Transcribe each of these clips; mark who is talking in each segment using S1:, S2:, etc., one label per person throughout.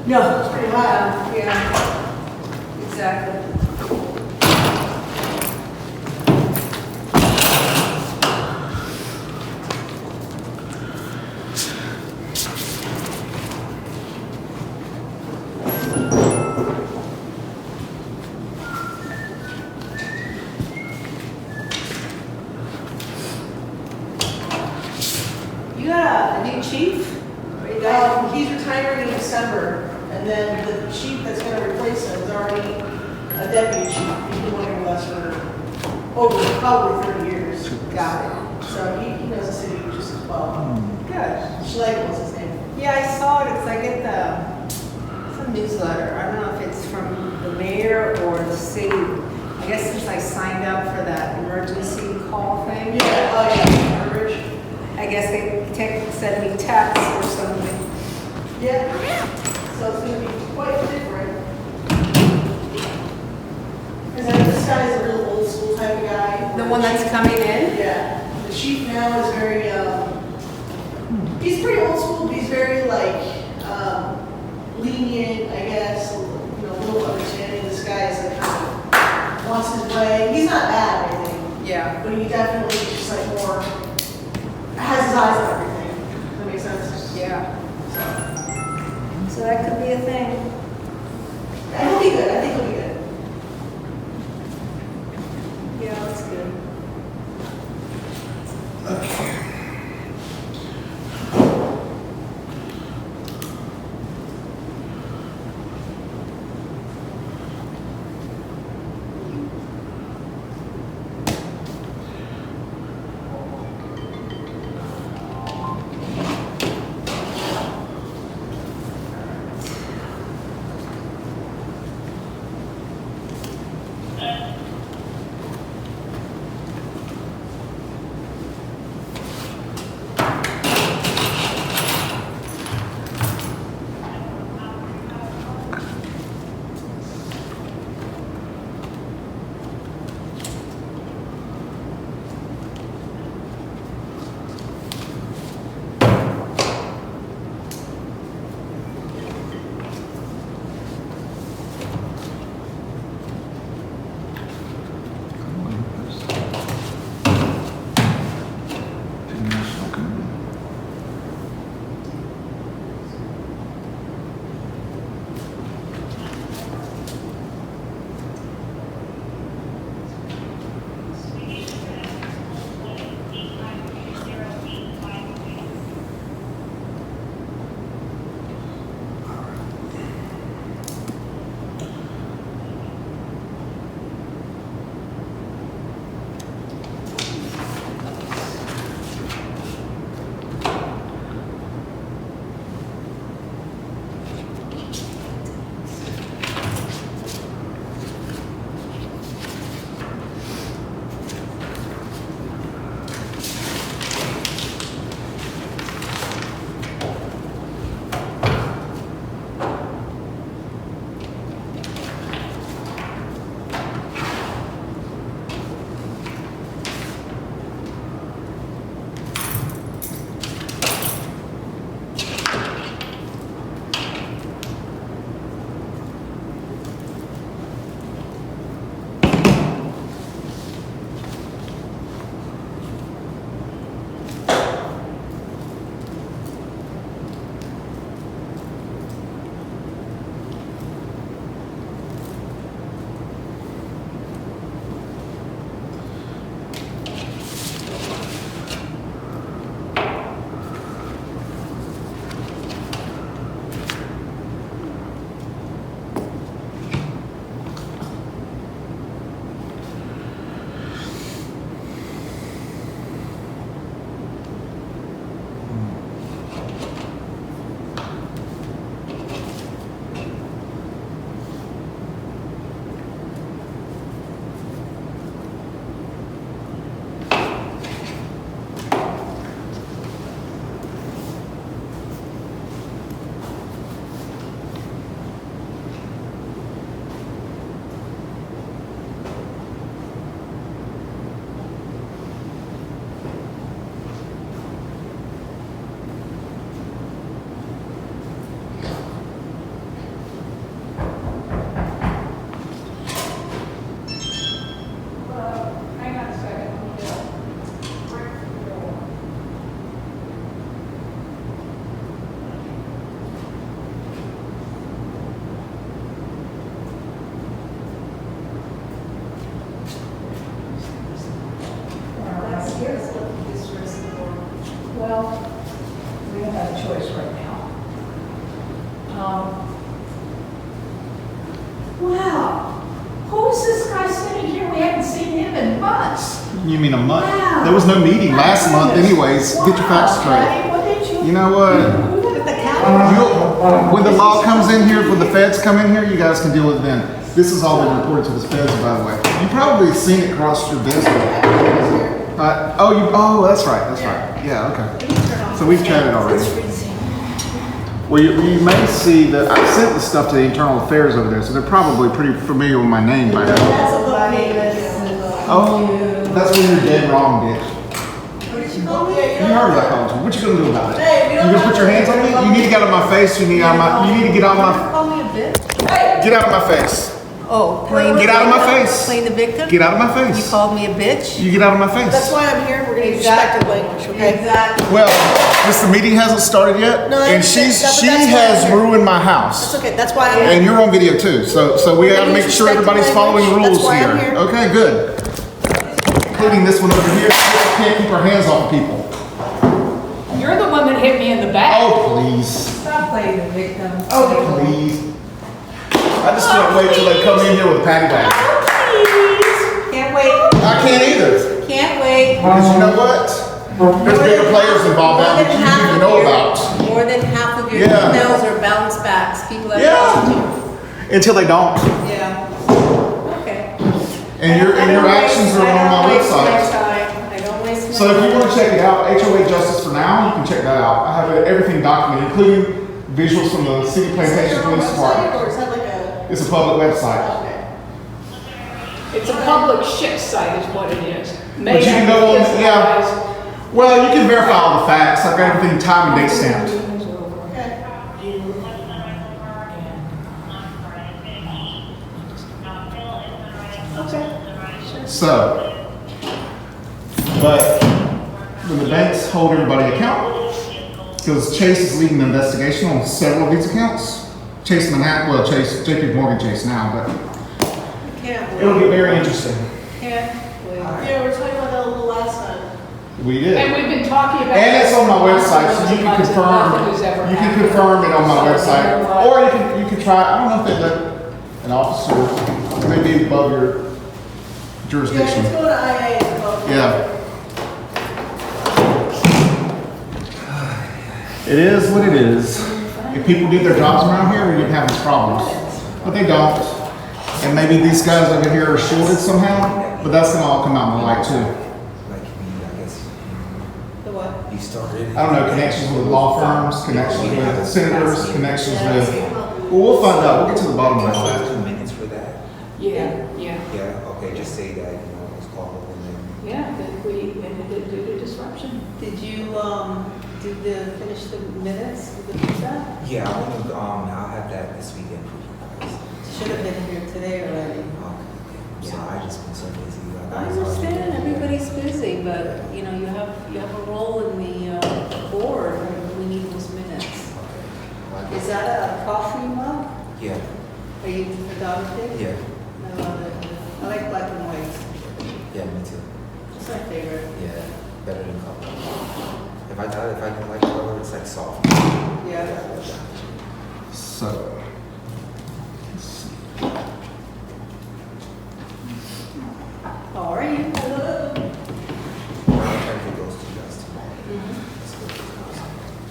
S1: No, it's pretty high.
S2: Yeah, exactly.
S1: You got a new chief? Or you got-
S3: He's retiring in December, and then the chief that's gonna replace him is already a deputy chief. He's been working with us for over probably 30 years.
S1: Got it.
S3: So he knows the city just as well.
S2: Good.
S3: Schlegel was his name.
S2: Yeah, I saw it, because I get some newsletter. I don't know if it's from the mayor or the city. I guess since I signed up for that emergency call thing.
S3: Yeah, oh yeah, Rich.
S2: I guess they send me texts or something.
S3: Yeah. So it's gonna be quite different. Because this guy is a real old school type of guy.
S2: The one that's coming in?
S3: Yeah, the chief now is very, he's pretty old school, but he's very like, lenient, I guess, a little understanding. This guy is like, kind of wants his way. He's not bad or anything,
S2: Yeah.
S3: but he definitely is just like more, has his eyes on everything. Does that make sense?
S2: Yeah. So that could be a thing.
S3: He'll be good, I think he'll be good.
S2: Yeah, that's good.
S1: seen him in months.
S4: You mean a month?
S1: Wow.
S4: There was no meeting last month anyways. Get your facts straight.
S1: Patty, what did you?
S4: You know what?
S2: Look at the calendar.
S4: When the law comes in here, when the feds come in here, you guys can deal with it then. This is all been reported to the feds, by the way. You probably seen it across your desk. Oh, that's right, Yeah, okay. So we've chatted already. Well, you may see that I sent the stuff to the internal affairs over there, so they're probably pretty familiar with my name by now. Oh, that's when you're dead wrong, bitch.
S3: What did you call me?
S4: You heard what I called you. What you gonna do about it?
S3: Hey, we
S4: You
S3: don't
S4: gonna put your hands on me? You need to get out of my face. You need to get out of my.
S2: Call me a bitch?
S4: Get out of my face.
S2: Oh, playing the
S4: Get out of my
S2: victim?
S4: face.
S2: Playing the victim?
S4: Get out of my
S2: You
S4: face.
S2: called me a bitch?
S4: You get out of my face.
S3: That's why I'm here. We're gonna use
S2: Exactly.
S3: respectful language, okay?
S2: Exactly.
S4: Well, just the meeting hasn't started yet,
S3: No, I
S4: and
S3: understand that, but
S4: she
S3: that's why
S4: has
S3: I'm here.
S4: ruined my
S3: It's
S4: house.
S3: okay. That's why I'm here.
S4: And you're on video too, so we gotta make sure everybody's following rules
S3: That's why I'm
S4: here.
S3: here.
S4: Okay, good. Including this one over here. She can't keep her hands off of people.
S1: You're the one that hit me in the back.
S4: Oh please,
S2: Stop playing the victim.
S4: oh please. I just can't wait till they come in here with a patty bag.
S2: Can't wait.
S4: I can't either.
S2: Can't wait.
S4: Because you know what? There's bigger players involved now that you need to know about.
S2: More than half of your
S4: Yeah.
S2: emails are bounce backs. People have
S4: Yeah.
S2: called you.
S4: Until they don't.
S2: Yeah. Okay.
S4: And your actions are on my website.
S2: I don't waste my
S4: So if you want to check it out, HOA Justice for Now, you can check that out. I have everything documented, including visuals from the City Plantation Police Department.
S3: Or is that like a?
S4: It's a public website.
S3: Okay.
S1: It's a public shit site is what it is.
S4: But you can go on, yeah. Well, you can verify all the facts. I've got everything time and date stamped.
S3: Okay.
S4: So, but when the banks hold everybody accountable, because Chase is leading the investigation on several of these accounts. Chase Manhattan, well, Chase, JP Morgan Chase now, but
S2: Can't wait.
S4: it'll get very interesting.
S2: Can't wait.
S3: Yeah, we were talking about that a little last time.
S4: We did.
S1: And we've been talking about.
S4: And it's on my website, so you can
S1: Nothing has ever
S4: confirm. You can
S1: happened.
S4: confirm it on my website, or you can try. I don't know if they let an officer maybe above your
S3: Yeah,
S4: jurisdiction.
S3: let's go to IA and vote.
S4: Yeah. It is what it is. If people do their jobs around here, we wouldn't have these problems, but they don't. And maybe these guys over here are shielded somehow, but that's gonna all come out in the light too.
S5: Like me, I guess
S2: The what?
S5: you started.
S4: I don't know, connections with law firms, connections with senators, connections with, well, we'll find out, we'll get to the bottom of all
S5: Like
S4: that.
S5: 2 minutes for that.
S1: Yeah, yeah,
S5: Yeah, okay, just say that, it's called and then.
S1: yeah, that we, and it did a disruption.
S2: Did you, finish the minutes with the feedback?
S5: Yeah, I'll have that this weekend for you guys.
S2: Should have been here today already.
S5: Okay, so I just been so busy.
S2: I understand, everybody's busy, but, you have a role in the, board, and we need those minutes.
S5: Okay.
S2: Is that a coffee mug?
S5: Yeah,
S2: Are you photography?
S5: yeah,
S2: I love it. I like black and white.
S5: yeah, me too.
S2: It's my favorite.
S5: Yeah, better than color. If I don't like color, it's like soft.
S2: Yeah.
S4: So.
S2: How are you? Hello.
S5: I'll try to get those to you guys tomorrow. Let's go.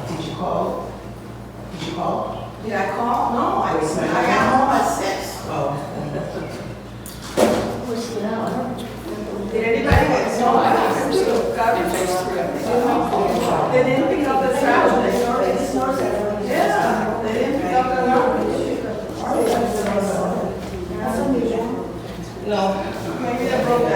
S3: Did you call? Did you call?
S2: Did I call? No, I
S3: got home at 6. Oh.
S2: Did anybody get
S1: No, I think there's still got in phase 3.
S2: They didn't pick up the travel. Yeah, they didn't pick up the garbage.
S3: No, maybe that broke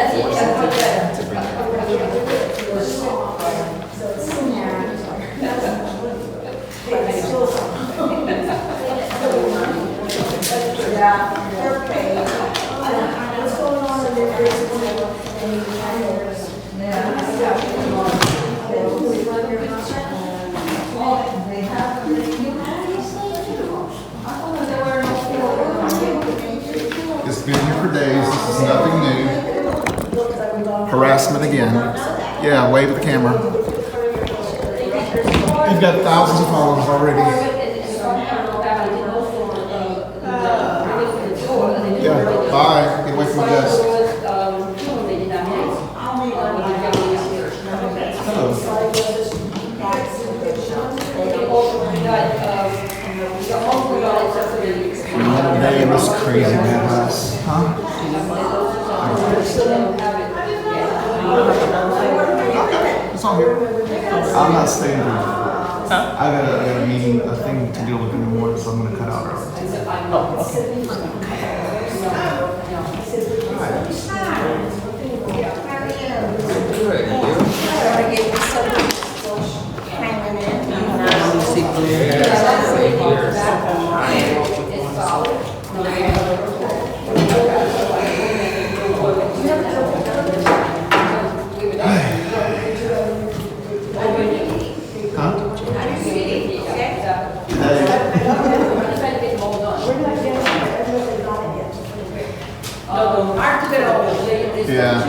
S5: to bring
S3: Yeah, okay. What's going on in their
S4: It's been here for days. This is nothing new. Harassment again. Yeah, wave at the camera. You've got thousands of followers already. Yeah, bye. Get away from my desk. Another day in this crazy madhouse, huh? It's all here. I'm not staying here. I got a meeting, a thing to deal with in the morning, so I'm gonna cut out early. Yeah,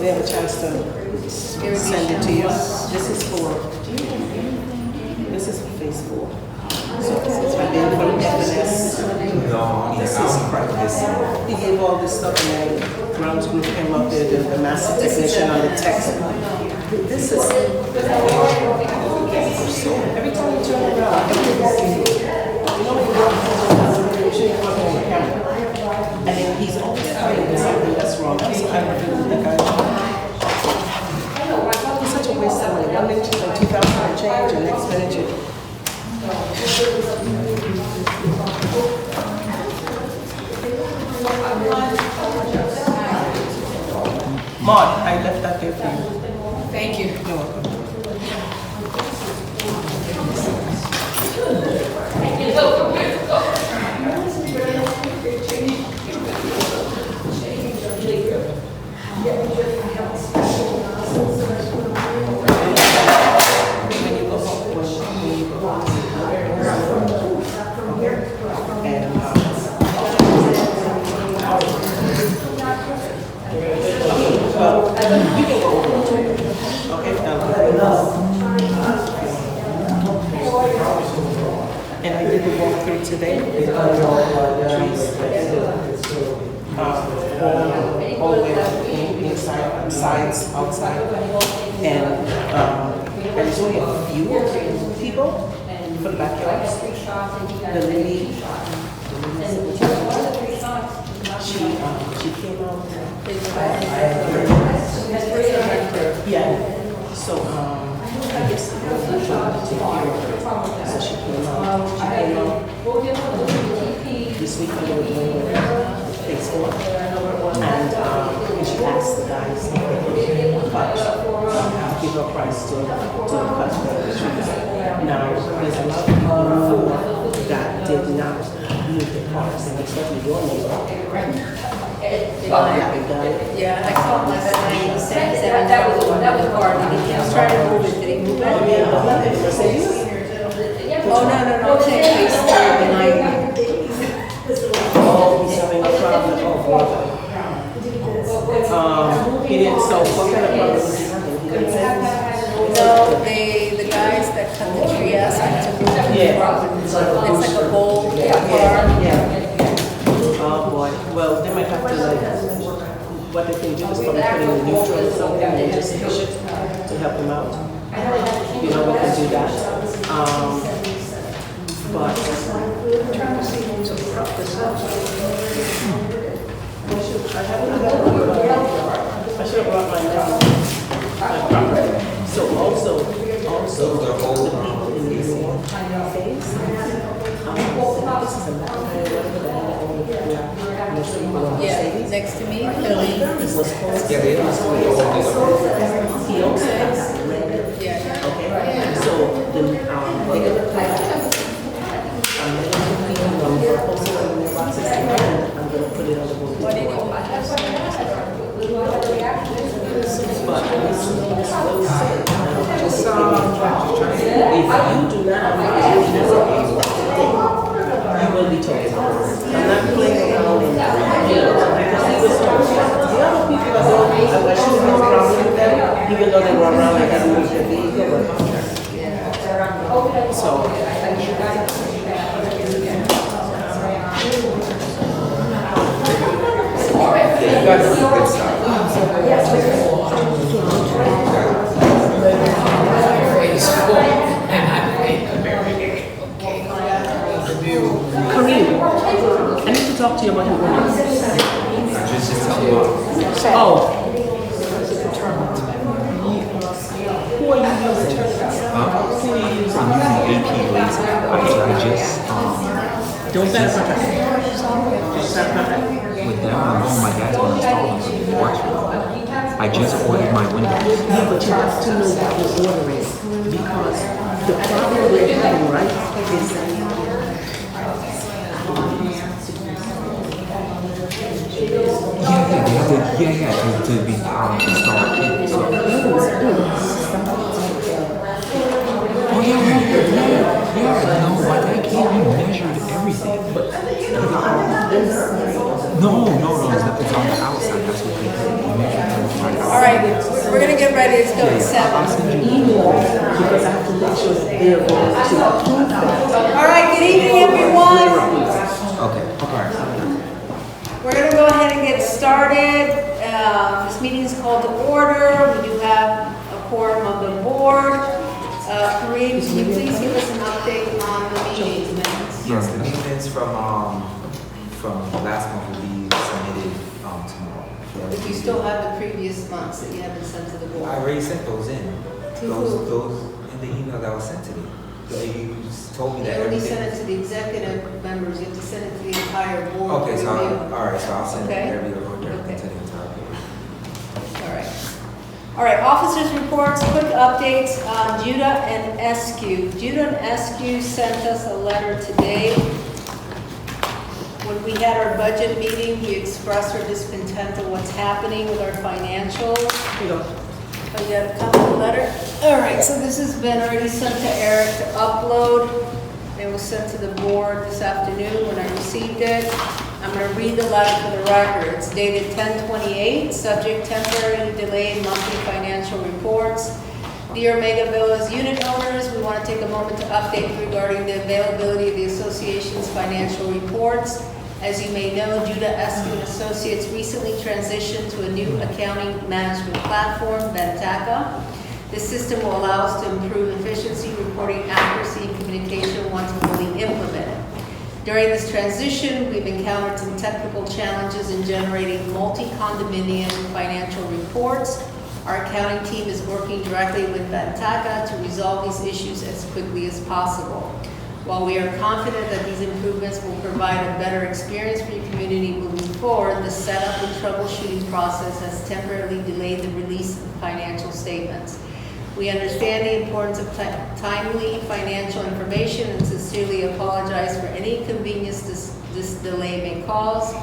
S6: We have a chance to send it to you. This is for phase 4. So it's my name from FNS. This is practice. He gave all this stuff and then Grounds Group came up there, the master technician on the text. This is every time you turn around, and then he's always saying there's something that's wrong. So I recommend the guy. It's such a waste of money. One minute is like 2,000 and change, and next minute you. Maud, I left that there for you.
S2: Thank you.
S6: You're welcome. And I did the walkthrough today with all the trees, all the way inside, sides, outside. And there's only a few people for the backyards. The lady, she came out. Yeah. So I guess the girl was trying to take care of her. So she came out. This week I'm going to do phase 4. And she asked the guys if they could cut, give her a price to cut the trees. Now, there's a lot of people that did not move the parks, and especially your neighbor.
S2: Yeah, I called last night, he said that was hard, he was trying to move it, did he move it? Oh, no, I'm saying phase 3 behind me.
S6: Oh, he's having a problem. He didn't, so what kind of problem was he having? He didn't say.
S2: No, the guys that cut the tree asked him to move it
S6: Yeah, it's like a
S2: It's like a bowl.
S6: Yeah. Oh, boy. Well, they might have to like, what they can do is probably put in a neutral or something and just push it to help them out. You know, we can do that. But
S1: Trying to see who's a prop this up.
S6: I should have brought my property. So also the people in the phase, this is a
S2: Yeah, next to me, Billy.
S6: was called.
S5: Yeah, they don't school.
S6: He also has landed.
S2: Yeah.
S6: Okay, so the, they got the plan. I'm gonna put it on the board.
S2: What did you
S6: But this is what it said. If you do not have you will be told. I'm not playing around in that. Because he was the other people that don't, I shouldn't have a problem with them, even though they were around, I got to move their vehicle or so.
S5: You guys are good stuff.
S6: Kareem, I need to talk to you about your woman.
S5: Just tell me what.
S6: Oh. Who are you using?
S5: Huh?
S6: Who are you using?
S5: I'm using AP Lazy. I just,
S6: Don't set a contract. Just set a contract.
S5: with them, I'm going my dad's going to install them, so it works for them. I just ordered my windows.
S6: Yeah, but you have to know what you're ordering because the problem we're having, right, is that
S5: To be installed in. So. Oh yeah. No, my dad came and measured everything. No, it's on the outside. That's what they did.
S2: All right, we're gonna get ready. It's going 7.
S6: email because I have to make sure that they're going to approve that.
S2: All right, good evening, everyone.
S5: Okay. Alright.
S2: We're gonna go ahead and get started. This meeting is called to order. We do have a quorum of the board. Kareem, can you please give us an update on the meeting minutes?
S5: Yes, the minutes from last month will be submitted tomorrow.
S2: But you still have the previous months that you haven't sent to the
S5: I
S2: board.
S5: already sent those in.
S2: To
S5: Those
S2: who?
S5: in the email that was sent to me. You told me
S2: You
S5: that
S2: only
S5: everything.
S2: send it to the executive members. You have to send it to the entire board.
S5: Okay, so
S2: review.
S5: alright, so I'll send
S2: Okay.
S5: everything to the entire board.
S2: All right. All right, officers' reports, quick updates on Judah and SQ. Judah and SQ sent us a letter today. When we had our budget meeting, we expressed our discontent of what's happening with our financials. Oh, you have a copy of the letter? All right, so this has been already sent to Eric to upload. It was sent to the board this afternoon when I received it. I'm going to read the letter for the record. It's dated 10/28, subject temporarily delayed monthly financial reports. Dear Omega Villas unit owners, we want to take a moment to update regarding the availability of the association's financial reports. As you may know, Judah Eskew and Associates recently transitioned to a new accounting management platform, Ventaka. This system will allow us to improve efficiency, reporting accuracy, and communication once fully implemented. During this transition, we've encountered some technical challenges in generating multi-condominium financial reports. Our accounting team is working directly with Ventaka to resolve these issues as quickly as possible. While we are confident that these improvements will provide a better experience for your community moving forward, the setup and troubleshooting process has temporarily delayed the release of financial statements. We understand the importance of timely financial information and sincerely apologize for any inconvenience this delay may cause.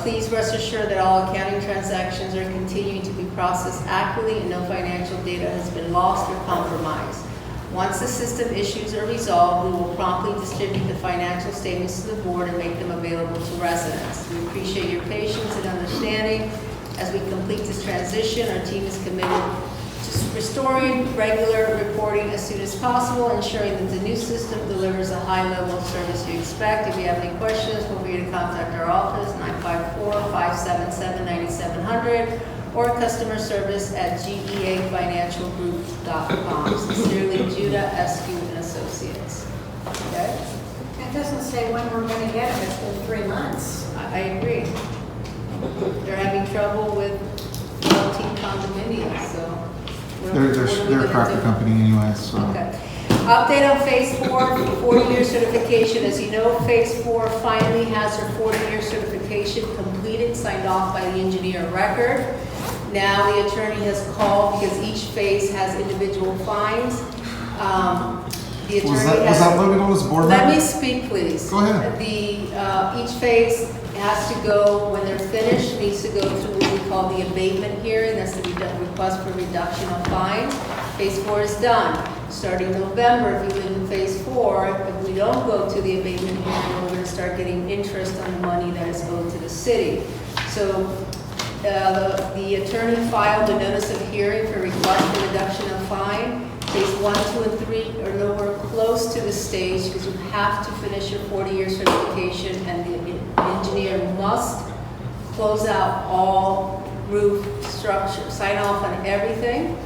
S2: Please rest assured that all accounting transactions are continuing to be processed accurately and no financial data has been lost or compromised. Once the system issues are resolved, we will promptly distribute the financial statements to the board and make them available to residents. We appreciate your patience and understanding. As we complete this transition, our team is committed just restoring regular reporting as soon as possible, ensuring that the new system delivers a high level of service you expect. If you have any questions, feel free to contact our office, 954-577-9700, or customer service at geafinancialgroup.com. Sincerely, Judah, Eskew and Associates. Okay?
S1: It doesn't say when we're gonna get it, it's been 3 months.
S2: I agree. They're having trouble with multi-condominiums, so. what are we
S4: They're a
S2: gonna
S4: cracker
S2: do?
S4: company anyway, so.
S2: Okay. Update on Phase 4, 40-year certification. As you know, Phase 4 finally has her 40-year certification completed, signed off by the engineer of record. Now the attorney has called because each phase has individual fines. The attorney
S4: Was
S2: has.
S4: that voted on as a board
S2: Let
S4: member?
S2: me speak, please.
S4: Go ahead.
S2: Each phase has to go, when they're finished, needs to go through what we call the abatement hearing. That's the request for reduction of fines. Phase 4 is done. Starting November, if you live in Phase 4, if we don't go to the abatement hearing, we're going to start getting interest on the money that is owed to the city. So the attorney filed a notice of hearing for request for reduction of fine. Phase 1, 2, and 3 are nowhere close to the stage because you have to finish your 40-year certification, and the engineer must close out all roof structure, sign off on everything,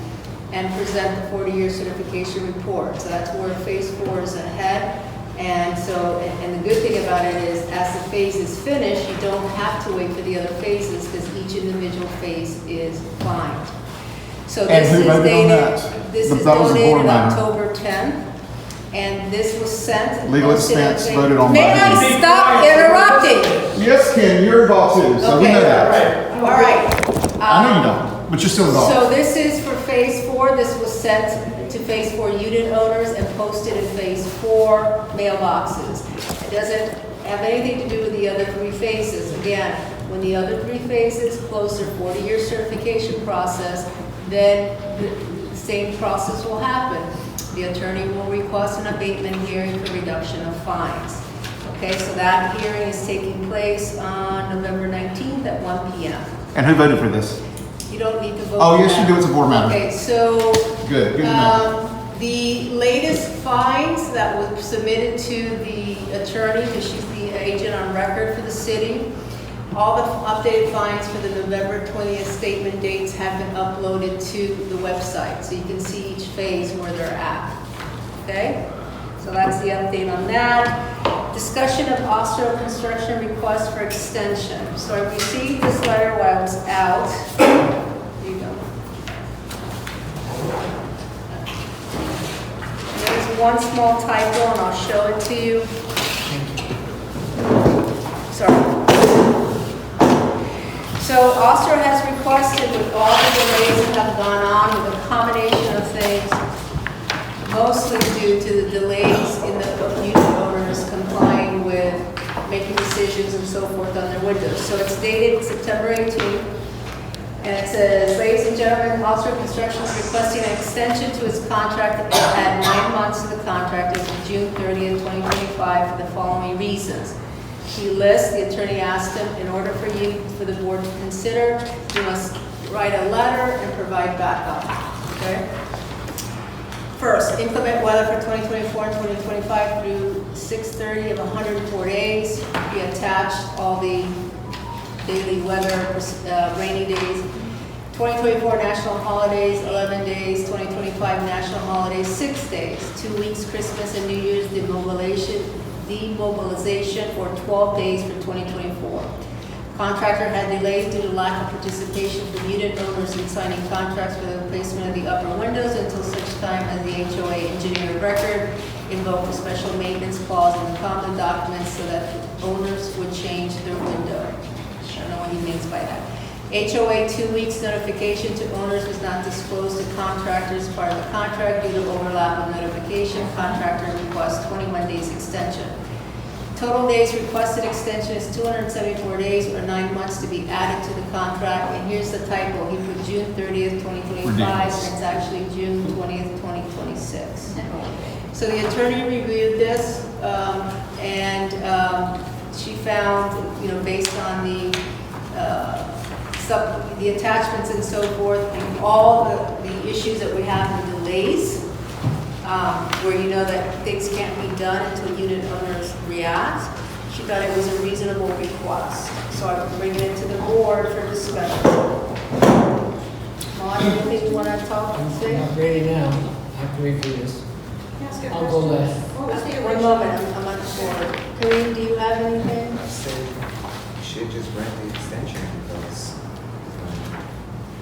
S2: and present the 40-year certification report. So that's where Phase 4 is ahead. And so, and the good thing about it is, as the phase is finished, you don't have to wait for the other phases because each individual phase is fined. So
S4: And
S2: this
S4: who
S2: is
S4: voted on
S2: dated,
S4: that?
S2: this is
S4: That was a board
S2: donated
S4: matter.
S2: October 10th, and this was sent. and
S4: Legal
S2: posted on
S4: expense
S2: Facebook.
S4: voted on
S2: May
S4: by
S2: I
S4: me.
S2: stop interrupting?
S4: Yes, Ken, you're involved too, so we
S2: Okay,
S4: know that.
S2: all right.
S4: I know you don't, but you're still involved.
S2: So this is for Phase 4. This was sent to Phase 4 unit owners and posted in Phase 4 mailboxes. It doesn't have anything to do with the other 3 phases. Again, when the other 3 phases close their 40-year certification process, then the same process will happen. The attorney will request an abatement hearing for reduction of fines. Okay, so that hearing is taking place on November 19th at 1 p.m.
S4: And who voted for this?
S2: You don't need to vote.
S4: Oh,
S2: on
S4: yes,
S2: that.
S4: you do, it's a board matter.
S2: Okay, so
S4: Good to know.
S2: the latest fines that were submitted to the attorney, because she's the agent on record for the city, all the updated fines for the November 20th statement dates have been uploaded to the website, so you can see each phase where they're at. Okay? So that's the update on that. Discussion of Austro construction request for extension. So I received this letter while I was out. Here you go. There's one small typo, and I'll show it to you. Sorry. So Austro has requested, with all the delays that have gone on, with a combination of things, mostly due to the delays in the unit owners complying with making decisions and so forth on their windows. So it's dated September 18th, and it says, ladies and gentlemen, Austro Construction is requesting an extension to its contract that will add 9 months to the contract as of June 30th, 2025 for the following reasons. He lists, the attorney asked him, in order for the board to consider, you must write a letter and provide backup, okay? First, inclement weather for 2024 and 2025 through 6/30 of 104 days. He attached all the daily weather, rainy days. 2024 national holidays, 11 days. 2025 national holidays, 6 days. 2 weeks, Christmas and New Year's demobilization for 12 days for 2024. Contractor had delays due to lack of participation from unit owners in signing contracts for the replacement of the upper windows until such time as the HOA engineer of record invoked a special maintenance clause in the common documents so that owners would change their window. I don't know what he means by that. HOA 2 weeks notification to owners was not disclosed to contractors as part of the contract due to overlap of notification. Contractor requests 21 days extension. Total days requested extension is 274 days or 9 months to be added to the contract. And here's the typo. He put June 30th, 2025, and it's actually June 20th, 2026. So the attorney reviewed this, and she found, based on the attachments and so forth, and all the the issues that we have with delays, where you know that things can't be done until unit owners react. She thought it was a reasonable request, so I'm bringing it to the board for discussion. Maud, anything you want to talk and say?
S5: Not ready now. I have to review this. I'll go left.
S2: One moment, I'm on the board. Kareem, do you have anything?
S7: I said you should just grant the extension because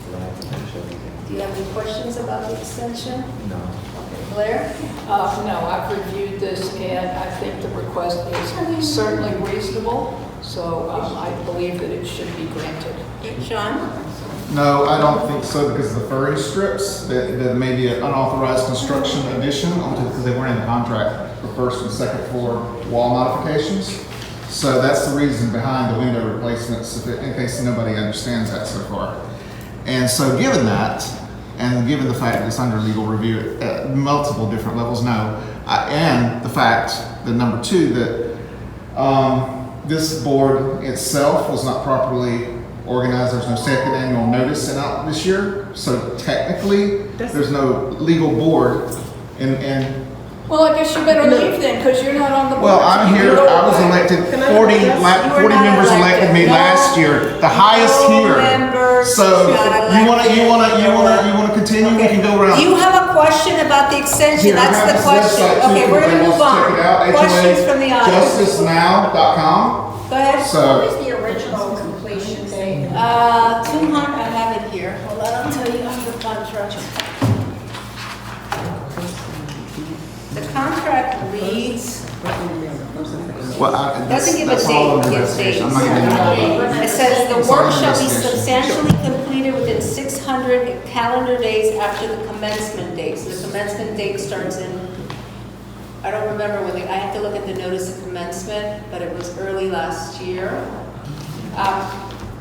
S7: we'll have to finish everything.
S2: Do you have any questions about the extension?
S7: No.
S2: Okay, Blair?
S1: No, I've reviewed this and I think the request is certainly reasonable. So I believe that it should be granted.
S2: Sean?
S4: No, I don't think so because of the furry strips, that may be an unauthorized construction addition because they weren't in the contract for first and second floor wall modifications. So that's the reason behind the window replacements, in case nobody understands that so far. And so given that, and given the fact that it's under legal review at multiple different levels, and the fact that number two, that this board itself was not properly organized. There's no second annual notice sent out this year. So technically, there's no legal board and
S1: Well, I guess you better leave then, because you're not on the board.
S4: well, I'm
S1: You can
S4: here,
S1: go
S4: I was
S1: away.
S4: elected,
S3: Can I
S4: 40
S3: address?
S2: You were not
S4: members elected me
S2: elected.
S4: last year, the highest
S2: No
S4: here.
S2: members
S4: So,
S2: got
S4: you wanna continue, we can go around.
S2: Do you have a question about the extension?
S4: Here, I
S2: That's
S4: have
S2: the
S4: this
S2: question.
S4: website, too,
S2: Okay,
S4: if
S2: we're gonna
S4: anybody
S2: move
S4: wants to check it out,
S2: on. Questions from the audience?
S4: HOAJusticeNow.com.
S2: Go ahead.
S4: So,
S8: the original completion date?
S2: 200, I have it here. Hold on, I'll tell you after contract. The contract reads,
S4: well,
S2: doesn't give a
S4: that's all
S2: date,
S4: under
S2: it gives dates.
S4: investigation. I'm not gonna get into that.
S2: It says the
S4: It's all
S2: work shall be
S4: investigation.
S2: substantially completed within 600 calendar days after the commencement date. So the commencement date starts in, I don't remember when, I have to look at the notice of commencement, but it was early last year.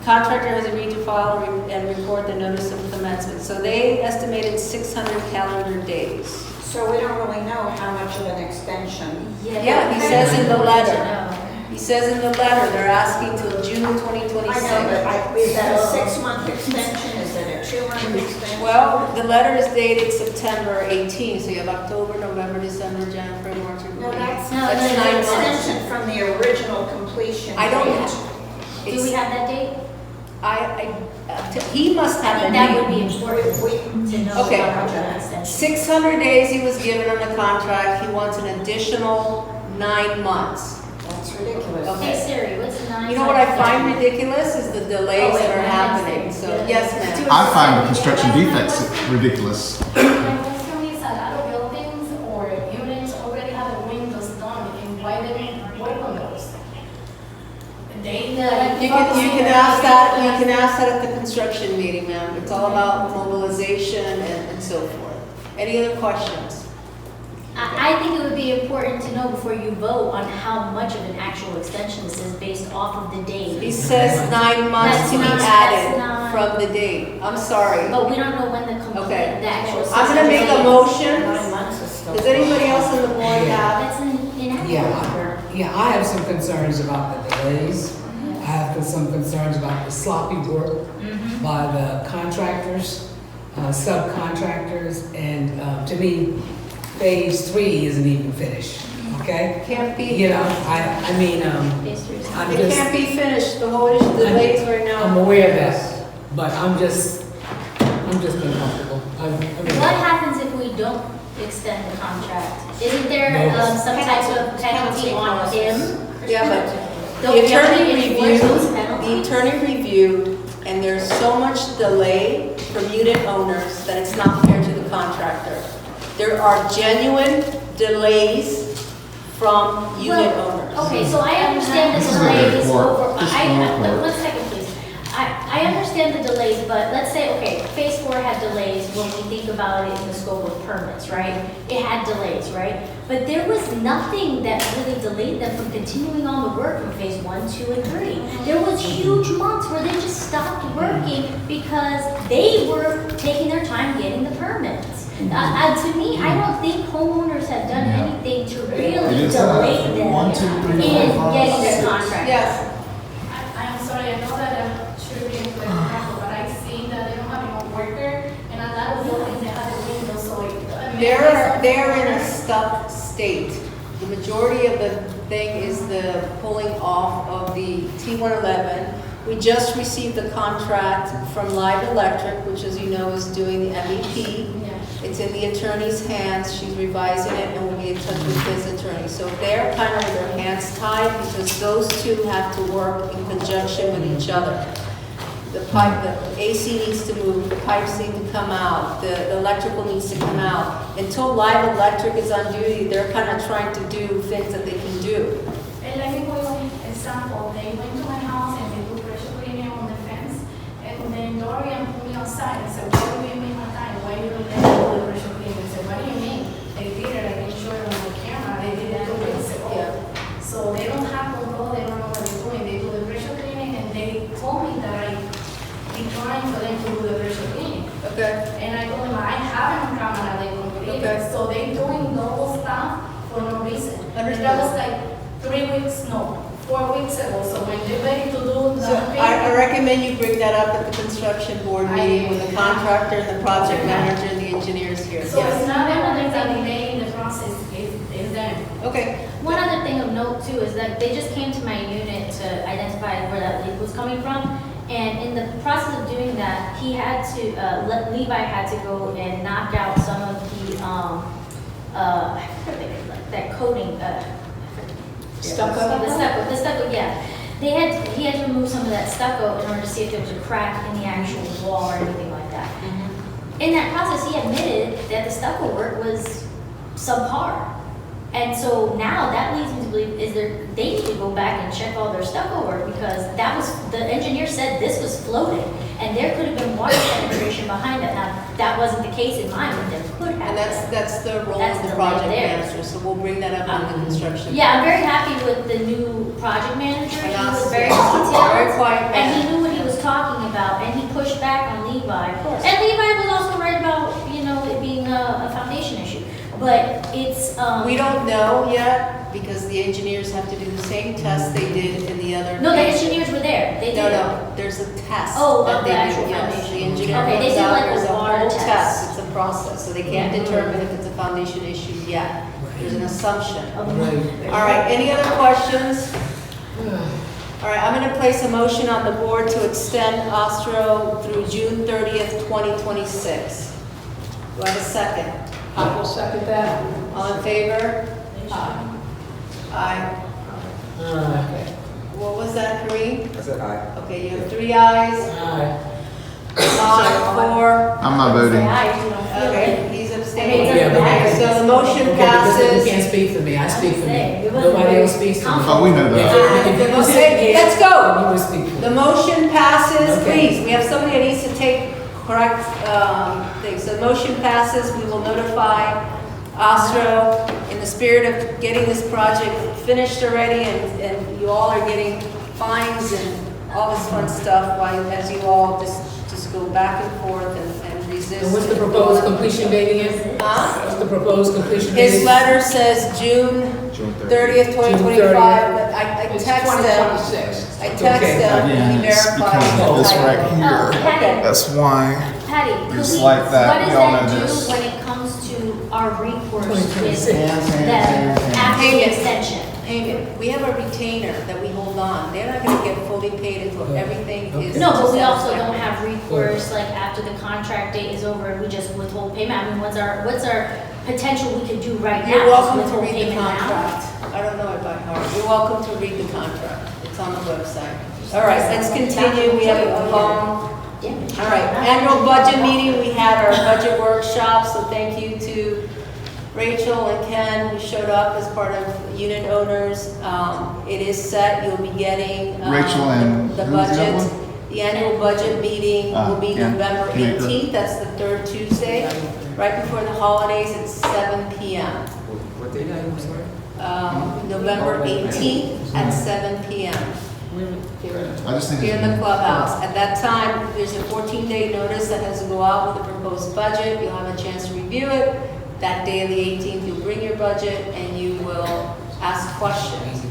S2: Contractor has agreed to file and report the notice of commencement. So they estimated 600 calendar days.
S8: So we don't really know how much of an extension.
S2: Yeah, he says in the letter. He says in the letter, they're asking till June
S8: I know,
S2: 2026.
S8: but is that a 6-month extension? Is it a 2-month extension?
S2: Well, the letter is dated September 18, so you have October, November, December, January, March, April.
S8: No, that's
S2: May.
S8: not
S2: That's
S8: an
S2: 9 months.
S8: extension from the original completion.
S2: I don't
S8: date.
S2: have.
S9: Do we have that date?
S2: He must
S9: I
S2: have
S9: think
S2: the
S9: that would
S2: date.
S9: be important to know
S2: Okay.
S9: how much of an extension.
S2: 600 days he was given on the contract, he wants an additional 9 months.
S8: That's ridiculous.
S2: Okay.
S9: Hey Siri, what's 9?
S2: You know what I find ridiculous is the delays that are happening, so, yes ma'am.
S4: I find the construction defects ridiculous.
S9: When somebody's a lot of buildings or units already have the windows done, and why they don't work on those?
S2: You can ask that at the construction meeting, ma'am. It's all about mobilization and so forth. Any other questions?
S9: I think it would be important to know before you vote on how much of an actual extension this is based off of the
S2: He
S9: date.
S2: says 9 months to be
S9: That's
S2: added
S9: not-
S2: from the date. I'm sorry.
S9: But we don't know when the
S2: Okay.
S9: the actual.
S2: I'm gonna make a
S9: 600
S2: motion.
S8: 9 months is still.
S2: Does anybody else on the board have?
S9: That's inaccurate.
S5: Yeah, I have some concerns about the delays. I have some concerns about the sloppy work by the contractors, subcontractors, and to me, phase 3 isn't even finished, okay?
S2: Can't be.
S5: You know, I mean,
S9: Phase 3 is-
S5: I'm
S2: It
S5: just,
S2: can't be finished. The whole issue, the delays right now.
S5: I'm aware of that, but I'm just uncomfortable.
S9: What happens if we don't extend the contract? Isn't there
S5: No.
S9: some type of penalty on him?
S2: Yeah, but
S9: Don't
S2: the
S9: we have to
S2: attorney
S9: enforce
S2: reviewed,
S9: those
S2: the
S9: penalties?
S2: attorney reviewed, and there's so much delay from unit owners that it's not fair to the contractor. There are genuine delays from unit
S9: Well,
S2: owners.
S9: Okay, so I understand
S4: This
S9: the
S4: is a good
S9: delays
S4: report.
S9: over,
S4: This is a good report.
S9: one second please. I understand the delays, but let's say, okay, phase 4 had delays when we think about it in the scope of permits, right? It had delays, right? But there was nothing that really delayed them from continuing on the work from phase 1, 2, and 3. There was huge months where they just stopped working because they were taking their time getting the permits. To me, I don't think homeowners have done anything to really
S4: It is,
S9: delay them
S4: 1, 2, 3,
S9: in
S4: 4, 5,
S9: getting their
S4: 6.
S9: contract.
S2: Yes,
S10: I'm sorry, I know that should be in the example, but I've seen that they don't have enough worker, and a lot of buildings they
S2: They're in a stuck state. The majority of the thing is the pulling off of the T111. We just received the contract from Live Electric, which, as you know, is doing the MEP. It's in the attorney's hands. She's revising it and will be in touch with his attorney. So they're kind of with their hands tied because those two have to work in conjunction with each other. The pipe, the AC needs to move, the pipes need to come out, the electrical needs to come out. Until Live Electric is on duty, they're kind of trying to do things that they can do.
S10: And let me give you an example. They went to my house and they put pressure cleaning on the fence. And then Dorian put me outside and said, "What do you mean my time? Why you don't let me do the pressure cleaning?" I said, "What do you mean?" They did it. I can show it on the camera. They did it 2 weeks ago.
S2: Yeah.
S10: So they don't have control. They don't know what they're doing. They do the pressure cleaning and they told me that I declined for them to do the pressure cleaning.
S2: Okay.
S10: And I told them I have it on camera, they completed.
S2: Okay.
S10: So they doing double stuff for no reason.
S2: Understood.
S10: That was like 3 weeks, no, 4 weeks ago. So when they're ready to do the
S2: So I recommend you bring that up at the construction board meeting with the contractor and the project manager and the engineers here.
S10: So it's
S2: Yes.
S10: not another thing delaying the process, it's them.
S2: Okay.
S9: One other thing of note too is that they just came to my unit to identify where that leak was coming from. And in the process of doing that, he had to, Levi had to go and knock out some of the, I forget like that coating,
S1: Stucco?
S9: The stucco, yeah. He had to remove some of that stucco in order to see if there was a crack in the actual wall or anything like that. In that process, he admitted that the stucco work was subpar. And so now that leads me to believe they need to go back and check all their stucco work because the engineer said this was floating and there could have been water penetration behind it. Now, that wasn't the case in mine, but there could have
S2: And
S9: been.
S2: that's the role
S9: That's
S2: of the
S9: the
S2: project
S9: role there.
S2: manager, so we'll bring that up in the construction.
S9: Yeah, I'm very happy with the new project manager. He was very
S2: Very
S9: detailed.
S2: quiet
S9: And he
S2: man.
S9: knew what he was talking about, and he pushed back on Levi.
S2: Of course.
S9: And Levi was also right about, it being a foundation issue. But it's,
S2: We don't know yet because the engineers have to do the same test they did in the other.
S9: no, the
S2: case.
S9: engineers were there. They did.
S2: No, there's a test.
S9: Oh,
S2: that
S9: of
S2: they
S9: the
S2: do,
S9: actual
S2: yes.
S9: foundation.
S2: The engineer
S9: Okay, they
S2: comes
S9: did
S2: out,
S9: like a
S2: there's
S9: water
S2: whole
S9: test.
S2: It's a process, so they can't determine if it's a foundation issue yet. There's an assumption.
S5: Right.
S2: All right, any other questions? All right, I'm gonna place a motion on the board to extend Ostro through June 30th, 2026. Do I have a second?
S1: I will second that.
S2: All in favor?
S1: Aye.
S2: Aye.
S5: Aye.
S2: What was that, Kareem?
S7: I said aye.
S2: Okay, you have 3 ayes,
S5: Aye.
S2: 4.
S4: I'm not
S9: Say
S4: voting.
S9: aye if you don't feel
S2: Okay,
S9: it.
S2: he's
S9: I mean,
S2: abstaining.
S9: it
S5: Yeah,
S9: doesn't
S5: but-
S9: matter.
S2: So the motion
S5: Okay, but listen,
S2: passes.
S5: you can't speak for me, I speak for
S9: saying,
S5: me.
S9: it wasn't
S5: Nobody
S9: very
S5: else speaks for me.
S4: Oh, we know that.
S5: If you said
S2: Okay,
S5: yes,
S2: let's go.
S5: You would speak for
S2: The
S5: me.
S2: motion passes,
S5: Okay.
S2: please. We have somebody that needs to take correct things. So the motion passes, we will notify Ostro in the spirit of getting this project finished already, and you all are getting fines and all this fun stuff, while as you all just go back and forth and resist.
S5: And what's the proposed completion date again?
S2: Huh?
S5: What's the proposed completion date?
S2: His letter says June
S7: June
S2: 30th, 2025, but I
S1: It's
S2: text him.
S1: 2026.
S2: I text
S5: Okay.
S2: him,
S4: Again,
S2: he
S4: it's
S2: verifies.
S4: because of this
S2: the
S4: right
S2: title.
S4: here.
S9: Patty,
S4: That's why.
S9: Patty, could
S4: Just
S9: we,
S4: like that,
S9: what
S4: we
S9: does
S4: all
S9: that
S4: know
S9: do
S4: this.
S9: when it comes to our recourse with
S5: 2026.
S9: the after the
S2: Payment.
S9: extension?
S2: Payment. We have a retainer that we hold on. They're not gonna get fully paid until
S5: Okay.
S2: everything is.
S5: Okay.
S9: No, but we also
S2: satisfactory.
S9: don't have recourse, like after the contract date is over, we just withhold payment. I mean, what's our potential we could do right now?
S2: You're
S9: Just
S2: welcome to
S9: withhold
S2: read the
S9: payment now?
S2: contract. I don't know it by heart. You're welcome to read the contract. It's on the website. All right, let's continue. We have a long.
S9: Yeah.
S2: All right, annual budget meeting, we had our budget workshop, so thank you to Rachel and Ken who showed up as part of unit owners. It is set, you'll be getting
S4: Rachel and
S2: the
S4: who was the other
S2: budget.
S4: one?
S2: The annual budget meeting will be
S4: yeah.
S2: November
S4: Can I go?
S2: 18th, that's the third Tuesday, right before the holidays at 7 PM.
S7: What date? I'm sorry.
S2: November 18th at 7 PM.
S4: I just think
S2: Here in the
S4: it's.
S2: clubhouse. At that time, there's a 14-day notice that has to go out with the proposed budget. You'll have a chance to review it. That day of the 18th, you'll bring your budget and you will ask questions.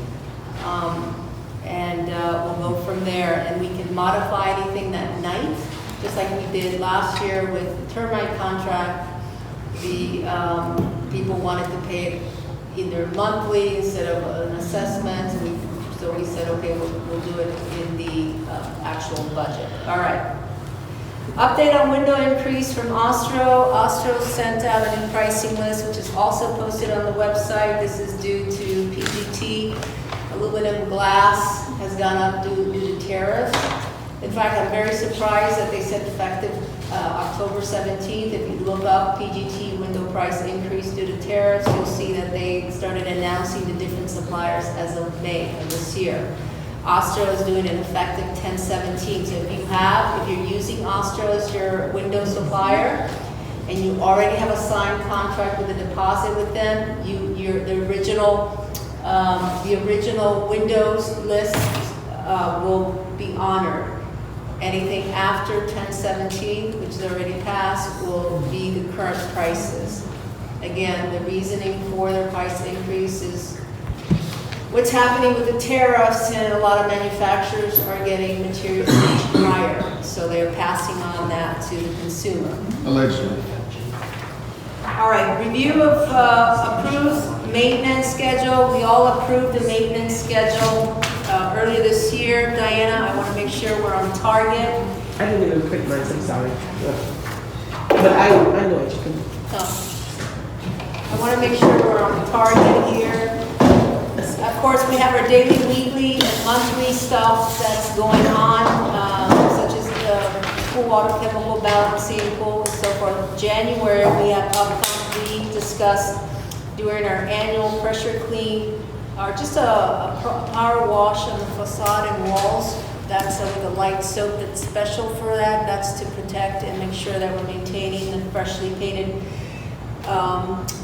S2: And we'll go from there. And we can modify anything that night, just like we did last year with the termite contract. the people wanted to pay it either monthly instead of an assessment. So we said, okay, we'll do it in the actual budget. All right. Update on window increase from Ostro. Ostro sent out a new pricing list, which is also posted on the website. This is due to PGT. Aluminum glass has gone up due to tariffs. In fact, I'm very surprised that they said effective October 17th. If you look up PGT window price increase due to tariffs, you'll see that they started announcing the different suppliers as of May of this year. Ostro is doing an effective 10/17. So if you're using Ostro as your window supplier and you already have a signed contract with a deposit with them, the original Windows list will be honored. Anything after 10/17, which is already passed, will be the current prices. Again, the reasoning for their price increase is what's happening with the tariffs, and a lot of manufacturers are getting materials higher, so they're passing on that to the consumer.
S4: Allegedly.
S2: All right, review of approved maintenance schedule. We all approved the maintenance schedule earlier this year. Diana, I want to make sure we're on target.
S6: I didn't even print mine, I'm sorry. But I know what you can.
S2: I want to make sure we're on target here. Of course, we have our daily, weekly, and monthly stuff that's going on, such as the pool water chemical balancing, pool, and so forth. January, we have we discussed during our annual pressure clean, or just a power wash on the facade and walls. That's with a light soap that's special for that. That's to protect and make sure that we're maintaining the freshly painted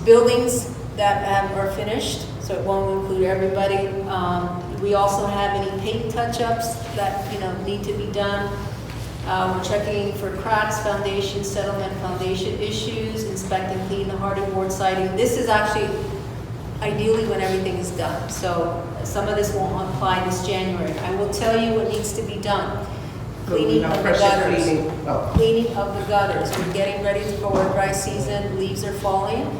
S2: buildings that are finished. So it won't include everybody. We also have any paint touch-ups that need to be done. We're checking for cracks, foundation settlement, foundation issues, inspect and clean the hardy board siding. This is actually ideally when everything is done. So some of this won't apply this January. I will tell you what needs to be done. Cleaning of the gutters. Cleaning of the gutters. We're getting ready for dry season. Leaves are falling.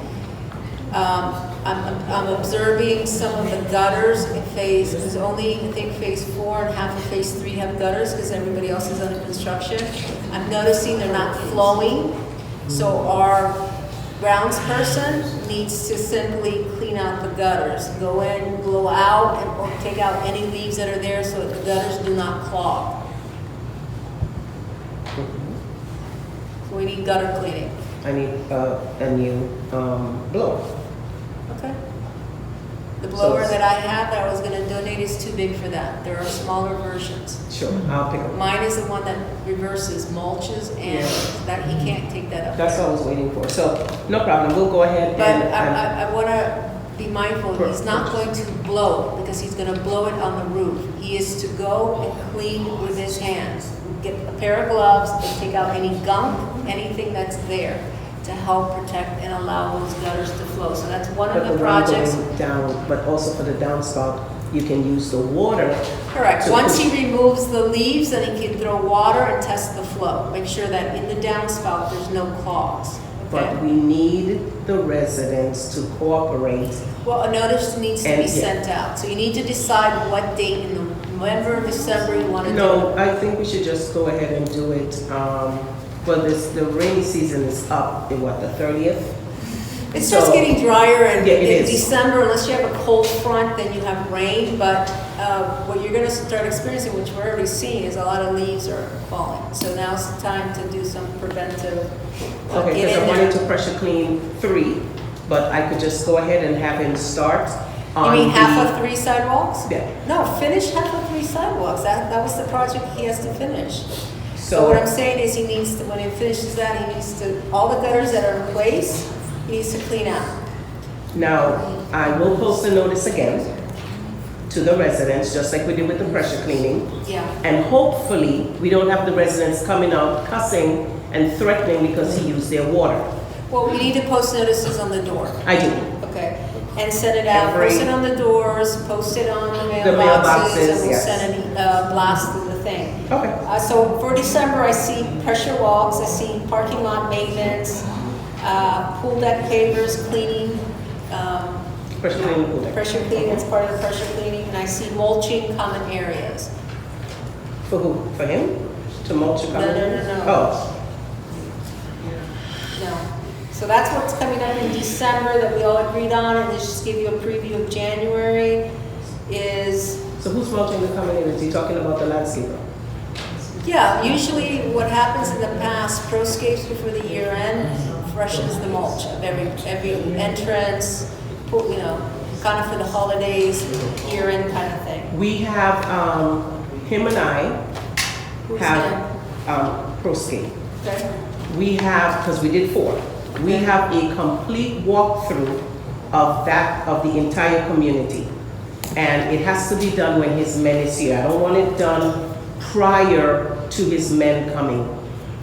S2: I'm observing some of the gutters in phase, because only I think phase 4 and half of phase 3 have gutters because everybody else is under construction. I'm noticing they're not flowing. So our grounds person needs to simply clean out the gutters. Go in, blow out, or take out any leaves that are there so that the gutters do not clog. So we need gutter cleaning.
S6: I need a new blower.
S2: Okay. The blower that I have that I was gonna donate is too big for that. There are smaller versions.
S6: Sure, I'll pick up.
S2: Mine is the one that reverses, mulches, and that he can't take that up.
S6: That's what I was waiting for. So, no problem, we'll go ahead
S2: But
S6: and.
S2: I wanna be mindful, he's not going to blow, because he's gonna blow it on the roof. He is to go and clean with his hands. Get a pair of gloves and take out any gunk, anything that's there, to help protect and allow those gutters to flow. So that's one of the projects.
S6: Going down, but also for the downspout, you can use the water.
S2: Correct. Once he removes the leaves, then he can throw water and test the flow. Make sure that in the downspout, there's no clogs.
S6: But we need the residents to cooperate.
S2: Well, a notice needs to be sent out. So you need to decide what date in November, December you want to do it.
S6: No, I think we should just go ahead and do it. Well, the rainy season is up, the 30th?
S2: It's just getting drier, and
S6: it
S2: in
S6: is.
S2: December, unless you have a cold front, then you have rain. But what you're going to start experiencing, which we're already seeing, is a lot of leaves are falling. So now's the time to do some preventive.
S6: Okay,
S2: get
S6: because
S2: in
S6: I
S2: there.
S6: wanted to pressure clean 3, but I could just go ahead and have him start
S2: You
S6: on
S2: mean half
S6: the-
S2: of 3 sidewalks?
S6: Yeah.
S2: No, finish half of 3 sidewalks. That was the project he has to finish. So
S6: So,
S2: what I'm saying is he needs to, when he finishes that, he needs to, all the gutters that are in place, he needs to clean out.
S6: now, I will post a notice again to the residents, just like we did with the pressure cleaning.
S2: Yeah.
S6: And hopefully, we don't have the residents coming out cussing and threatening because he used their water.
S2: Well, we need to post notices on the door.
S6: I do.
S2: Okay. And send it out, post it on the doors, post it on the mailboxes,
S6: mailboxes,
S2: and we'll
S6: yes.
S2: send a blast through the thing.
S6: Okay.
S2: So for December, I see pressure walks, I see parking lot maintenance, Pool deck pavers, cleaning,
S6: Pressure cleaning pool deck.
S2: pressure cleaning, it's part of the pressure cleaning, and I see mulching common areas.
S6: For who? For him? To mulch a common?
S2: No.
S6: Oh,
S2: No. So that's what's coming up in December that we all agreed on, and just give you a preview of January is,
S6: so who's mulching the common area? Is he talking about the landscaper?
S2: yeah, usually what happens in the past, Proscapes before the year end freshens the mulch of every entrance, you know, kind of for the holidays, year end kind of thing.
S6: We have, him and I
S2: Who's
S6: have, Proscape.
S2: Okay.
S6: We have, because we did 4, we have a complete walkthrough of the entire community. And it has to be done when his men is here. I don't want it done prior to his men coming,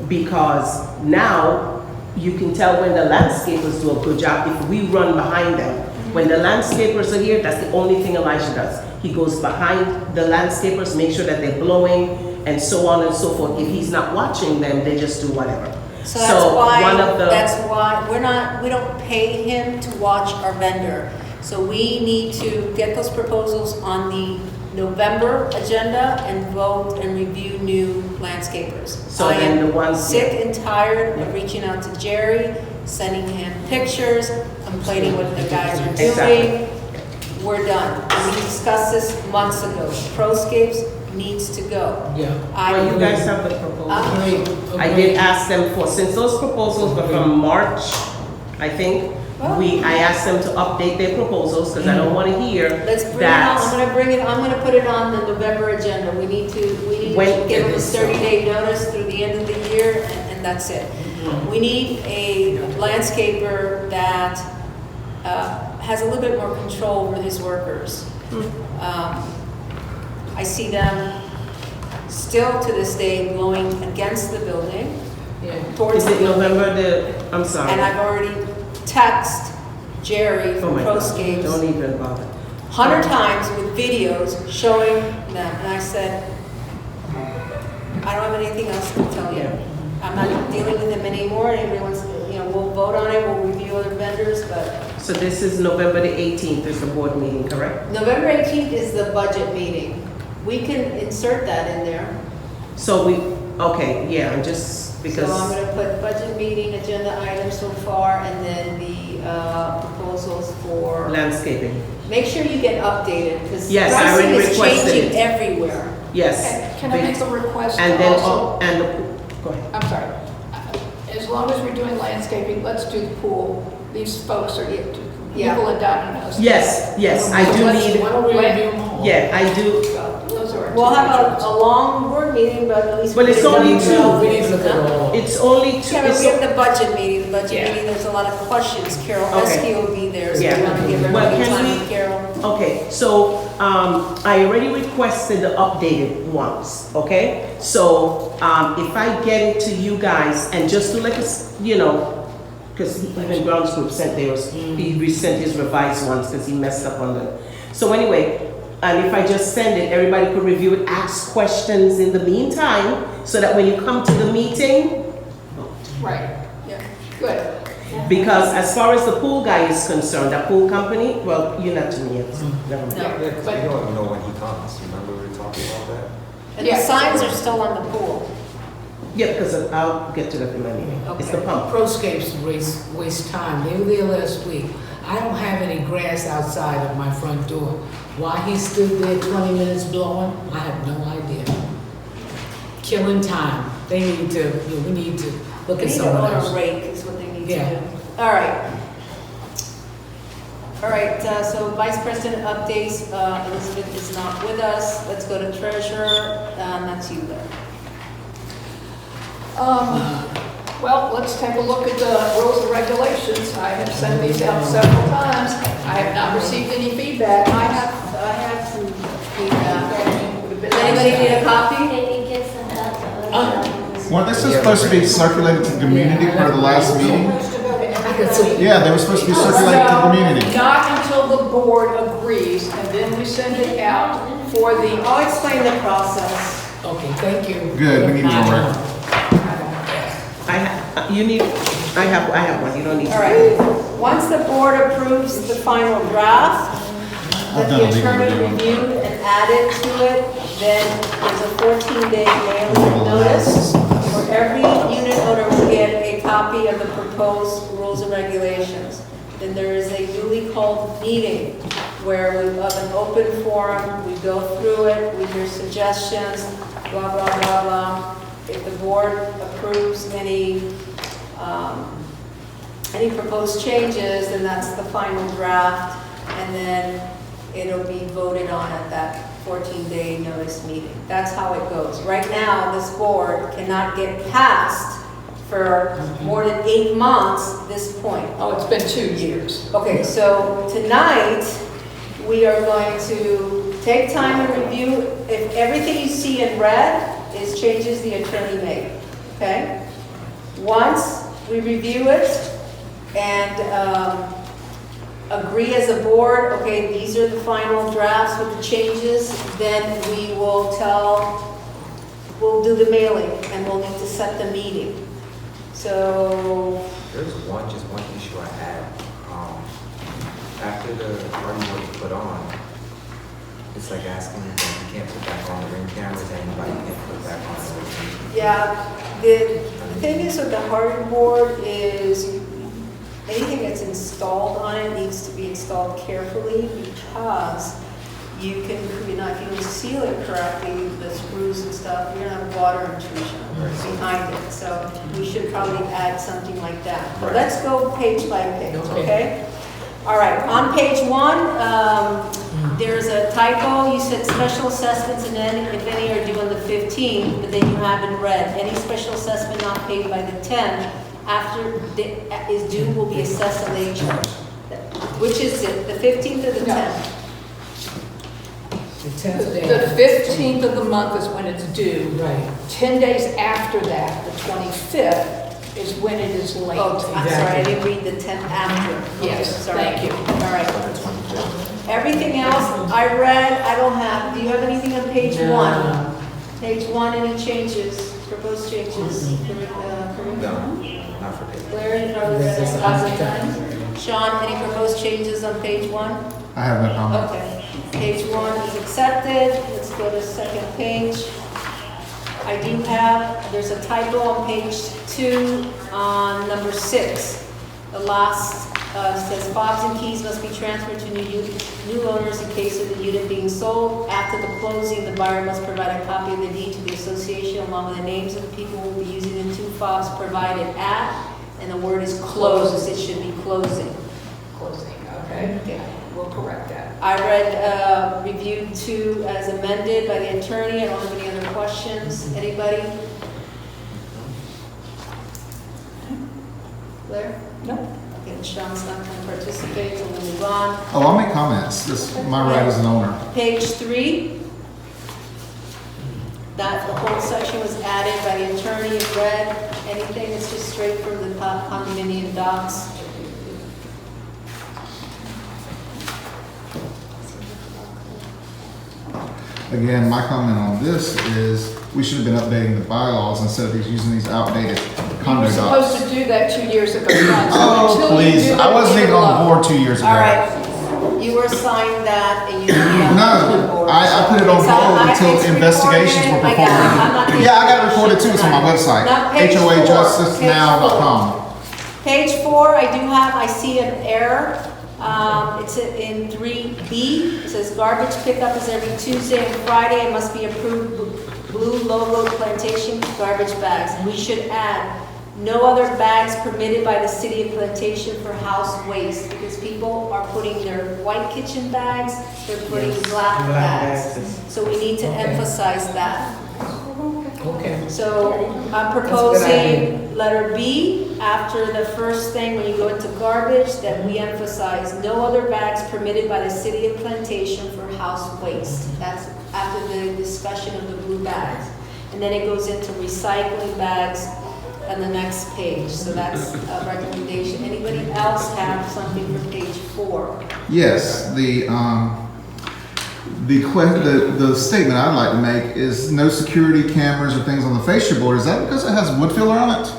S6: because now you can tell when the landscapers do a good job if we run behind them. When the landscapers are here, that's the only thing Elijah does. He goes behind the landscapers, make sure that they're blowing, and so on and so forth. If he's not watching them, they just do whatever.
S2: So that's why we don't pay him to watch our vendor. So we need to get those proposals on the November agenda and vote and review new landscapers.
S6: So then the ones-
S2: Sick and tired of reaching out to Jerry, sending him pictures, complaining what the guys are doing.
S6: Exactly.
S2: We're done. We discussed this months ago. Proscapes needs to go.
S5: Yeah.
S6: Well, you guys have the proposals.
S5: Agreed.
S6: I did ask them for, since those proposals were from March, I think, I asked them to update their proposals, because I don't want to hear
S2: Let's bring it on,
S6: that.
S2: I'm gonna put it on the November agenda. We need to
S6: When-
S2: give them a 30-day notice through the end of the year, and that's it. We need a landscaper that has a little bit more control over his workers. I see them still to this day blowing against the building,
S5: Yeah.
S2: towards
S6: Is
S2: the
S6: it
S2: building.
S6: November I'm sorry.
S2: And I've already texted Jerry
S6: Oh
S2: from
S6: my God,
S2: Proscapes
S6: don't even bother.
S2: 100 times with videos showing them, and I said, I don't have anything else to tell you. I'm not dealing with them anymore, and everyone's, we'll vote on it, we'll review other vendors, but
S6: So this is November the 18th is the board meeting, correct?
S2: November 18th is the budget meeting. We can insert that in there.
S6: So okay, yeah, I'm just, because.
S2: So I'm gonna put budget meeting, agenda items so far, and then the proposals for,
S6: Landscaping,
S2: make sure you get updated, because
S6: Yes, I
S2: pricing
S6: already
S2: is
S6: requested
S2: changing
S6: it.
S2: everywhere.
S6: yes.
S1: Can I make a request
S6: And then,
S1: also?
S6: go ahead.
S1: I'm sorry. As long as we're doing landscaping, let's do the pool. These folks are, people are down on us.
S6: Yes, I do need,
S5: Why don't we review them all?
S6: yeah, I do,
S1: Those are our
S2: We'll
S1: two
S2: have
S1: majors.
S2: a long board meeting, but at least.
S6: But it's only
S5: We need to look at all.
S6: it's only 2,
S2: Yeah, but we have the budget meeting,
S1: Yeah.
S2: there's a lot of questions. Carol
S6: Okay.
S2: Esky will be there, so
S6: Yeah.
S2: we want to give
S6: Well,
S2: everybody
S6: can
S2: time
S6: we-
S2: with Carol.
S6: Okay, so I already requested the updated ones, okay? So if I get it to you guys, and just to let us, because even Brown's group sent theirs, he resent his revised ones because he messed up on them. So anyway, and if I just send it, everybody could review it, ask questions in the meantime, so that when you come to the meeting,
S1: Right, yeah, good.
S6: because as far as the pool guy is concerned, that pool company, well, you're not to me yet, so never mind.
S1: Yeah,
S7: Yeah, 'cause
S1: but-
S7: we don't even know when he comes. Remember we were talking about that?
S2: And the
S1: Yeah.
S2: signs are still on the pool.
S6: Yeah, because I'll get to that in my meeting. It's the
S2: Okay.
S6: pump.
S5: Proscapes waste time. They were there last week. I don't have any grass outside of my front door. Why he stood there 20 minutes blowing, I have no idea. Killing time. They need to, we need to look
S2: They
S5: at
S2: need to
S5: someone
S2: own
S5: else.
S2: a rake is what they need to
S5: Yeah.
S2: do. All right, so Vice President updates, Elizabeth is not with us. Let's go to Treasurer, that's you there.
S1: Well, let's take a look at the rules and regulations. I have sent these out several times. I have not received any feedback.
S2: I have some feedback. Does anybody need a copy?
S9: They didn't get sent out to us.
S4: Weren't they supposed to be circulated to the community per the last meeting? Yeah, they were supposed to be circulated to the community.
S1: Not until the board agrees, and then we send it out for the,
S2: I'll explain the process.
S5: Okay, thank you.
S4: Good, we need more record.
S6: You need, I have one, you don't need to.
S2: All right, once the board approves the final draft, that
S4: I've done
S2: the
S4: a legal
S2: attorney
S4: review.
S2: reviewed and added to it, then there's a 14-day mailing notice where every unit owner will get a copy of the proposed rules and regulations. Then there is a newly called meeting where we have an open forum, we go through it, we hear suggestions, blah, blah, blah, blah. If the board approves any proposed changes, then that's the final draft, and then it'll be voted on at that 14-day notice meeting. That's how it goes. Right now, this board cannot get passed for more than 8 months this point.
S1: Oh, it's been 2 years.
S2: Okay, so tonight, we are going to take time and review. If everything you see in red is changes the attorney made, okay? Once we review it and agree as a board, okay, these are the final drafts with the changes, then we'll do the mailing and we'll need to set the meeting. So,
S7: There's one issue I had. After the party was put on, it's like asking if you can't put back on the ring cameras, anybody can put back on the ring cameras.
S2: yeah, the thing is with the hardware board is anything that's installed on it needs to be installed carefully because you can, if you seal it correctly, the screws and stuff, you're gonna have water intrusion behind it. So we should probably add something like that. But
S7: Right.
S2: let's go page by page, okay? All right, on page 1, there's a typo. You said special assessments and then if any are due on the 15th, but then you haven't read. Any special assessment not paid by the 10th after is due will be assessed a late charge. Which is it, the 15th or the
S1: No.
S2: 10th?
S5: The 10th
S1: The
S5: day.
S1: 15th of the month is when it's due.
S5: Right.
S1: 10 days after that, the 25th, is when it is late.
S2: Oh, I'm sorry, I didn't read the 10th after.
S1: Yes,
S2: Okay, sorry.
S1: thank you.
S2: All right. Everything else I read, I don't have. Do you have anything on page 1? Page 1, any changes, proposed changes?
S7: No, not for paper.
S2: Larry, no,
S5: That's
S2: Sean, any proposed changes on page 1?
S4: I have no comment.
S2: Okay, page 1 is accepted. Let's go to second page. I do have, there's a typo on page 2 on number 6. The last says fobs and keys must be transferred to new owners in case of the unit being sold. After the closing, the buyer must provide a copy of the deed to the association along with the names of the people who will be using the 2 fobs provided at, and the word is closes. It should be closing.
S1: Closing, okay?
S2: Okay.
S1: We'll correct that.
S2: I read review 2 as amended by the attorney. I don't have any other questions. Anybody? Blair?
S1: No.
S2: Okay, Sean's not going to participate, so we'll move on.
S4: Oh, I'll make comments. This is my right as an owner.
S2: Page 3. That the whole section was added by the attorney and read. Anything, it's just straight from the condominium docs.
S4: Again, my comment on this is we should have been updating the bylaws instead of using these outdated
S1: You
S4: condo
S1: were supposed
S4: docs.
S1: to do that 2 years ago, John, so
S4: Oh,
S1: until you
S4: please.
S1: do
S4: I
S1: it,
S4: wasn't
S1: leave
S4: even
S1: it
S4: on the
S1: alone.
S4: board 2 years ago.
S2: All right, you were assigned that and you didn't have
S4: No,
S2: the board.
S4: I put it on
S2: So
S4: hold until
S2: it's
S4: investigations were
S2: recorded. I got it. I'm not
S4: performed. Yeah, I got it
S2: making
S4: recorded too. It's on my website.
S2: Now, page 4,
S4: HOAjusticenow.com.
S2: Page 4, I see an error. It's in 3B. It says garbage pickup is every Tuesday and Friday. It must be approved blue logo Plantation garbage bags. We should add no other bags permitted by the city of Plantation for house waste because people are putting their white kitchen bags, they're putting black bags. So we need to emphasize that.
S5: Okay.
S2: So I'm
S5: That's a good
S2: proposing letter B after the first thing, when you go into garbage, that we emphasize no other bags permitted by the city of Plantation for house waste. That's after the discussion of the blue bags. And then it goes into recycling bags on the next page. So that's a recommendation. Anybody else have something for page 4?
S4: Yes, the statement I'd like to make is no security cameras or things on the fascia board. Is that because it has wood filler on it?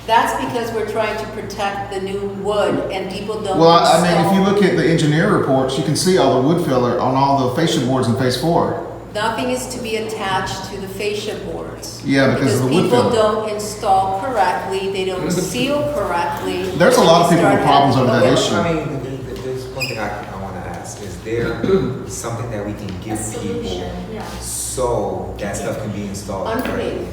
S2: That's because we're trying to protect the new wood and people don't.
S4: Well, I mean, if you
S2: install-
S4: look at the engineer reports, you can see all the wood filler on all the fascia boards in phase 4.
S2: Nothing is to be attached to the fascia boards.
S4: Yeah, because of the wood
S2: people
S4: filler.
S2: don't install correctly, they don't seal correctly.
S4: There's a lot of people with
S2: Start
S4: problems over that
S2: having-
S4: issue.
S7: I mean, there's one thing I want to ask, is there something that we can
S9: A
S7: give people
S9: solution, yeah.
S7: so that stuff can be installed?
S2: Underneath.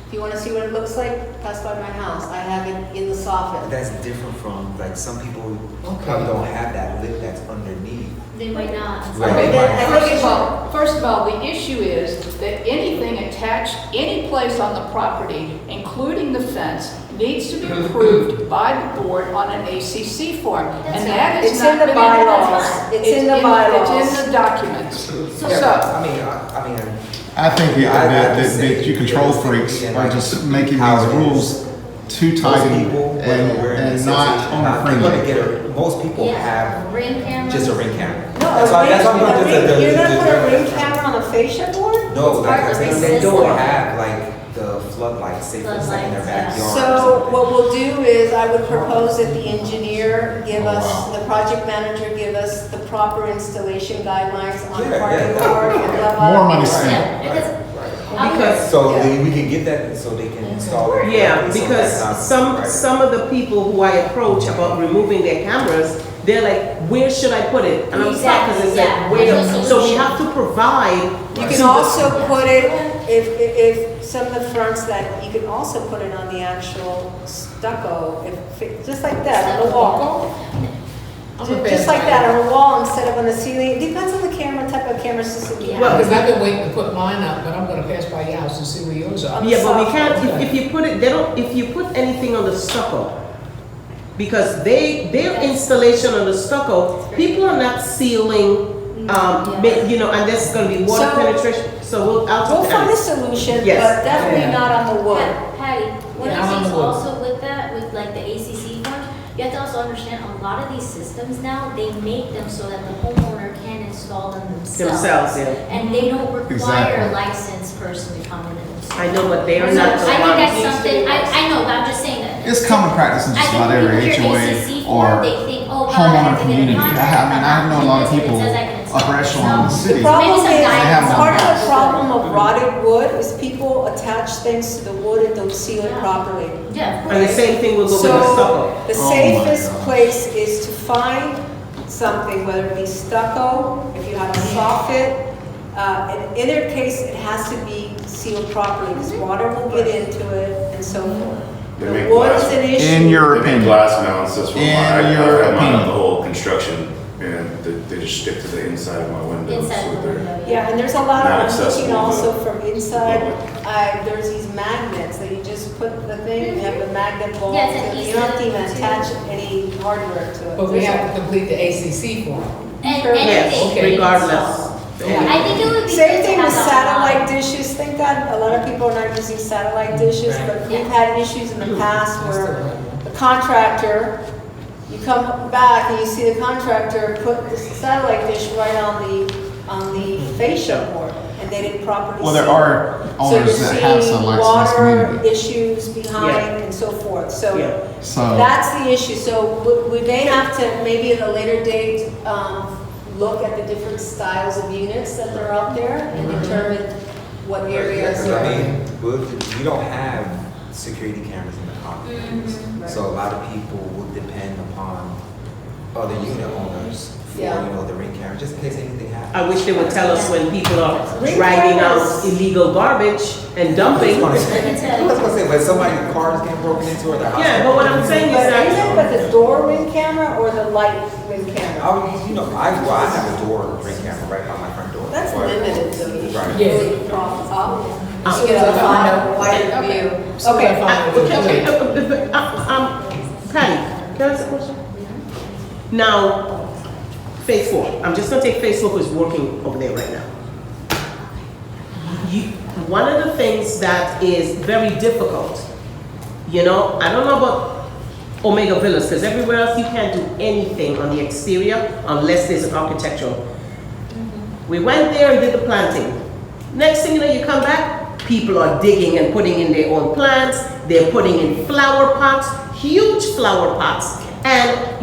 S2: If you wanna see what it looks like, pass by my house, I have it in the soffit.
S7: That's different from, like, some people
S5: Okay.
S7: probably don't have that lip that's underneath.
S9: They might not.
S7: Right.
S1: Okay,
S2: then I think it's-
S1: first of all, the issue is that anything attached any place on the property, including the fence, needs to be approved by the board on an ACC form.
S9: That's
S1: And that is
S2: It's
S1: not
S2: in the
S1: been
S2: bylaws. It's in the bylaws.
S1: It's in the documents.
S9: So-
S1: So,
S7: I mean,
S4: I think
S7: I have to
S4: that
S7: say,
S4: you control
S7: realistically,
S4: freaks
S7: and
S4: are
S7: like
S4: just making
S7: how
S4: these
S7: it
S4: rules
S7: is.
S4: too
S7: most
S4: tight
S7: people,
S4: and not owner
S7: they're gonna
S4: friendly.
S7: get a, most people
S9: Yeah,
S7: have
S9: ring camera.
S7: just a ring camera.
S2: No,
S7: That's why I'm going to
S2: you're gonna put a ring camera on a fascia board?
S7: No,
S9: It's part
S7: like,
S9: of the
S7: they don't
S9: system.
S7: have like the floodlights, say for example, in their
S9: Floodlights, yeah.
S7: backyard. or
S2: So
S7: something.
S2: what we'll do is I would propose that the engineer give
S4: Oh,
S2: us,
S4: wow.
S2: the project manager give us the proper installation guidelines on
S7: Yeah,
S2: party
S7: yeah.
S2: board and blah, blah.
S4: More money
S9: Yeah,
S4: spent.
S9: because
S6: Because,
S7: So
S2: Yeah.
S7: we can get that so they can install it.
S6: yeah,
S7: correctly, so
S6: because
S7: that's not- right.
S6: some of the people who I approach about removing their cameras, they're like, where should I put it? And I'm stuck because it's
S9: Exactly,
S6: like,
S9: yeah.
S6: where?
S9: There's no
S6: So we
S9: solution.
S6: have to provide.
S2: You
S6: to
S2: can
S6: the-
S2: also put it, if some of the fronts that, you can also put it on the actual stucco, just like that, on the wall. Just like that, on a wall instead of on the ceiling. It depends on the camera, type of camera system you
S5: Well,
S2: have.
S5: because I've been waiting to put mine up, but I'm gonna pass by your house and see where yours are.
S6: Yeah, but we can't,
S5: Okay.
S6: if you put it, they don't, if you put anything on the stucco, because their installation on the stucco, people are not sealing, and there's gonna be water
S2: So-
S6: penetration, so I'll
S2: We'll
S6: talk to
S2: find a
S6: Alice.
S2: solution,
S6: Yes.
S2: but definitely
S5: Yeah.
S2: not on the wood.
S9: Patty, one
S5: Yeah,
S9: of
S5: I'm
S9: the
S5: on
S9: things
S5: the wood.
S9: also with that, with like the ACC form, you have to also understand a lot of these systems now, they make them so that the homeowner can install them themselves.
S6: Themselves, yeah.
S9: And they don't require
S4: Exactly.
S9: a licensed person to come in and install.
S6: I know, but they are
S9: So
S6: not
S9: I
S6: the
S9: think
S6: ones.
S9: that's something, I know, but I'm just saying that.
S4: It's common practice in just about every HOA or
S9: They think, oh, God, I
S4: homeowner
S9: have to get a
S4: community.
S9: contract.
S4: I know a lot of
S9: It
S4: people
S9: says I can install
S4: upper
S9: it.
S4: echelon in the
S9: So-
S4: city.
S2: The problem
S9: Maybe some
S2: is,
S9: guidance on
S2: part of
S9: that.
S2: the problem of rotted wood is people attach things to the wood and don't seal it properly.
S9: Yeah.
S6: And the same thing will go with the stucco.
S2: So the
S4: Oh my
S2: safest
S4: gosh.
S2: place is to find something, whether it be stucco, if you have a soffit. In their case, it has to be sealed properly because water will get into it and so forth.
S11: They
S2: The
S11: make
S2: wood
S11: glass.
S2: is an issue.
S4: In your
S11: They make
S4: opinion.
S11: glass mounts, that's what
S4: In
S11: I've
S4: your
S11: had mine on
S4: opinion.
S11: the whole construction, and they just stick to the inside of my windows.
S9: Inside
S11: so
S9: the
S11: they're-
S9: window,
S2: Yeah, and there's a lot
S11: Not
S2: of, I'm looking
S11: accessible,
S2: also
S11: but
S2: from inside,
S11: public.
S2: there's these magnets that you just put the thing, you have the magnet ball.
S9: Yeah, it's an
S2: You don't have to even
S9: easy-
S2: attach any hardware to it.
S5: But we have to complete the ACC form.
S9: And
S2: Sure.
S6: Yes,
S9: anything.
S5: Okay.
S6: regardless.
S9: I think it would be.
S2: Same
S9: good to
S2: thing
S9: have
S2: with
S9: that
S2: satellite
S9: online.
S2: dishes, thank God, a lot of people are not using satellite dishes, but we've had issues in the past where the contractor, you come back and you see the contractor put the satellite dish right on the fascia board, and they didn't properly
S4: Well, there
S2: seal it.
S4: are owners
S2: So
S4: that
S2: you're
S4: have
S2: seeing
S4: satellites in this
S2: water
S4: community.
S2: issues behind
S6: Yeah.
S2: and so forth,
S6: Yeah.
S2: so
S4: So,
S2: that's the issue. So we may have to, maybe at a later date, look at the different styles of units that are out there and determine what areas
S7: Because,
S2: are.
S7: I mean, we don't have security cameras in the condos. So a lot of people would depend upon other unit owners for,
S2: Yeah.
S7: the ring camera, just in case anything happens.
S6: I wish they would tell us when people are
S2: Ring
S6: dragging out
S2: cameras.
S6: illegal garbage and dumping.
S7: I was gonna say, but somebody's car is getting broken into or their house.
S6: Yeah, but what I'm saying is
S2: But are you talking
S6: that,
S2: about the door ring camera or the light ring camera?
S7: I have a door ring camera right by my front door.
S2: That's
S7: Or-
S2: limited though. You
S7: Right.
S2: can't
S5: Yeah.
S2: really problem.
S6: Ah.
S2: You get a wider view.
S5: So
S2: Okay,
S5: I find-
S6: okay, Patty, can I ask a question? Now, phase 4, I'm just gonna take phase 4 who's working over there right now. One of the things that is very difficult, I don't know about Omega Villas, because everywhere else you can't do anything on the exterior unless there's an architectural. We went there and did the planting. Next thing you know, you come back, People are digging and putting in their own plants. They're putting in flower pots, huge flower pots. And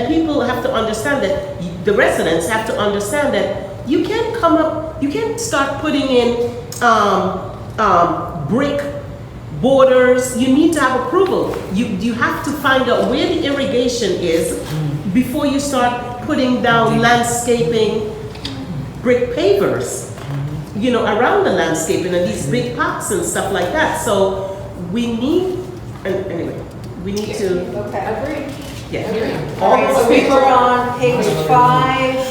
S6: people have to understand that, the residents have to understand that you can't start putting in brick borders. You need to have approval. You have to find out where the irrigation is before you start putting down landscaping brick pavers, around the landscaping and these big pots and stuff like that. So we need, anyway, we need to.
S2: Okay.
S1: Agreed.
S6: Yeah.
S2: All right, so we were on page 5.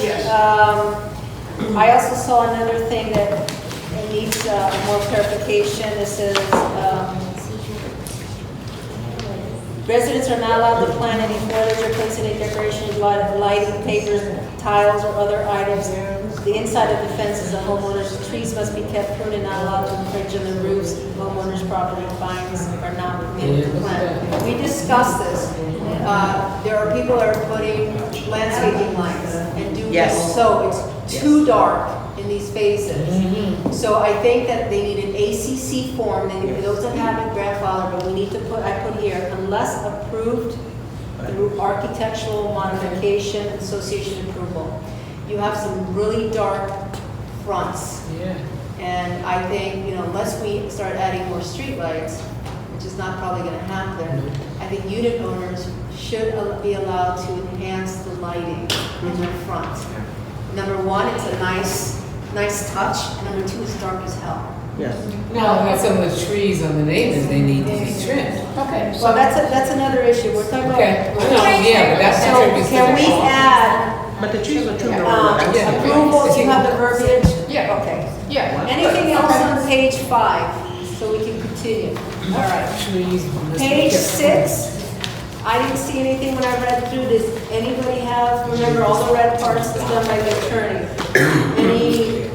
S1: Yes.
S2: I also saw another thing that needs more clarification. It says, residents are not allowed to plant any foliage or place any decorations, lighting, papers, tiles, or other items. The inside of the fence is a homeowner's. Trees must be kept pruned and not allowed to infringe on the roofs. Homeowners' property fines are not permitted to plant. We discussed this. There are people that are putting landscaping lines and doing
S6: Yes.
S2: so it's too dark in these phases. So I think that they need an ACC form, and those that have it grandfather, but we need to I put here, unless approved through architectural modification association approval. You have some really dark fronts.
S5: Yeah.
S2: And I think, unless we start adding more streetlights, which is not probably gonna happen, I think unit owners should be allowed to enhance the lighting in the front. Number one, it's a nice touch, and number two, it's dark as hell.
S6: Yes.
S5: Now, we got some of the trees on the neighbors, they need to be trimmed.
S1: Okay.
S2: So that's another issue, we're talking about.
S5: Okay, I know, yeah, but that's
S2: So
S5: contributes to
S2: can we
S5: the-
S2: add,
S6: But the trees are too
S5: Yeah.
S6: low.
S5: Yeah.
S2: approval, do you have the verbiage?
S1: Yeah.
S2: Okay.
S1: Yeah.
S2: Anything else on page 5, so we can continue? All right.
S5: Trees must be
S2: Page
S5: kept-
S2: 6, I didn't see anything when I read through this. Anybody have, remember all the red parts that's done by the attorney?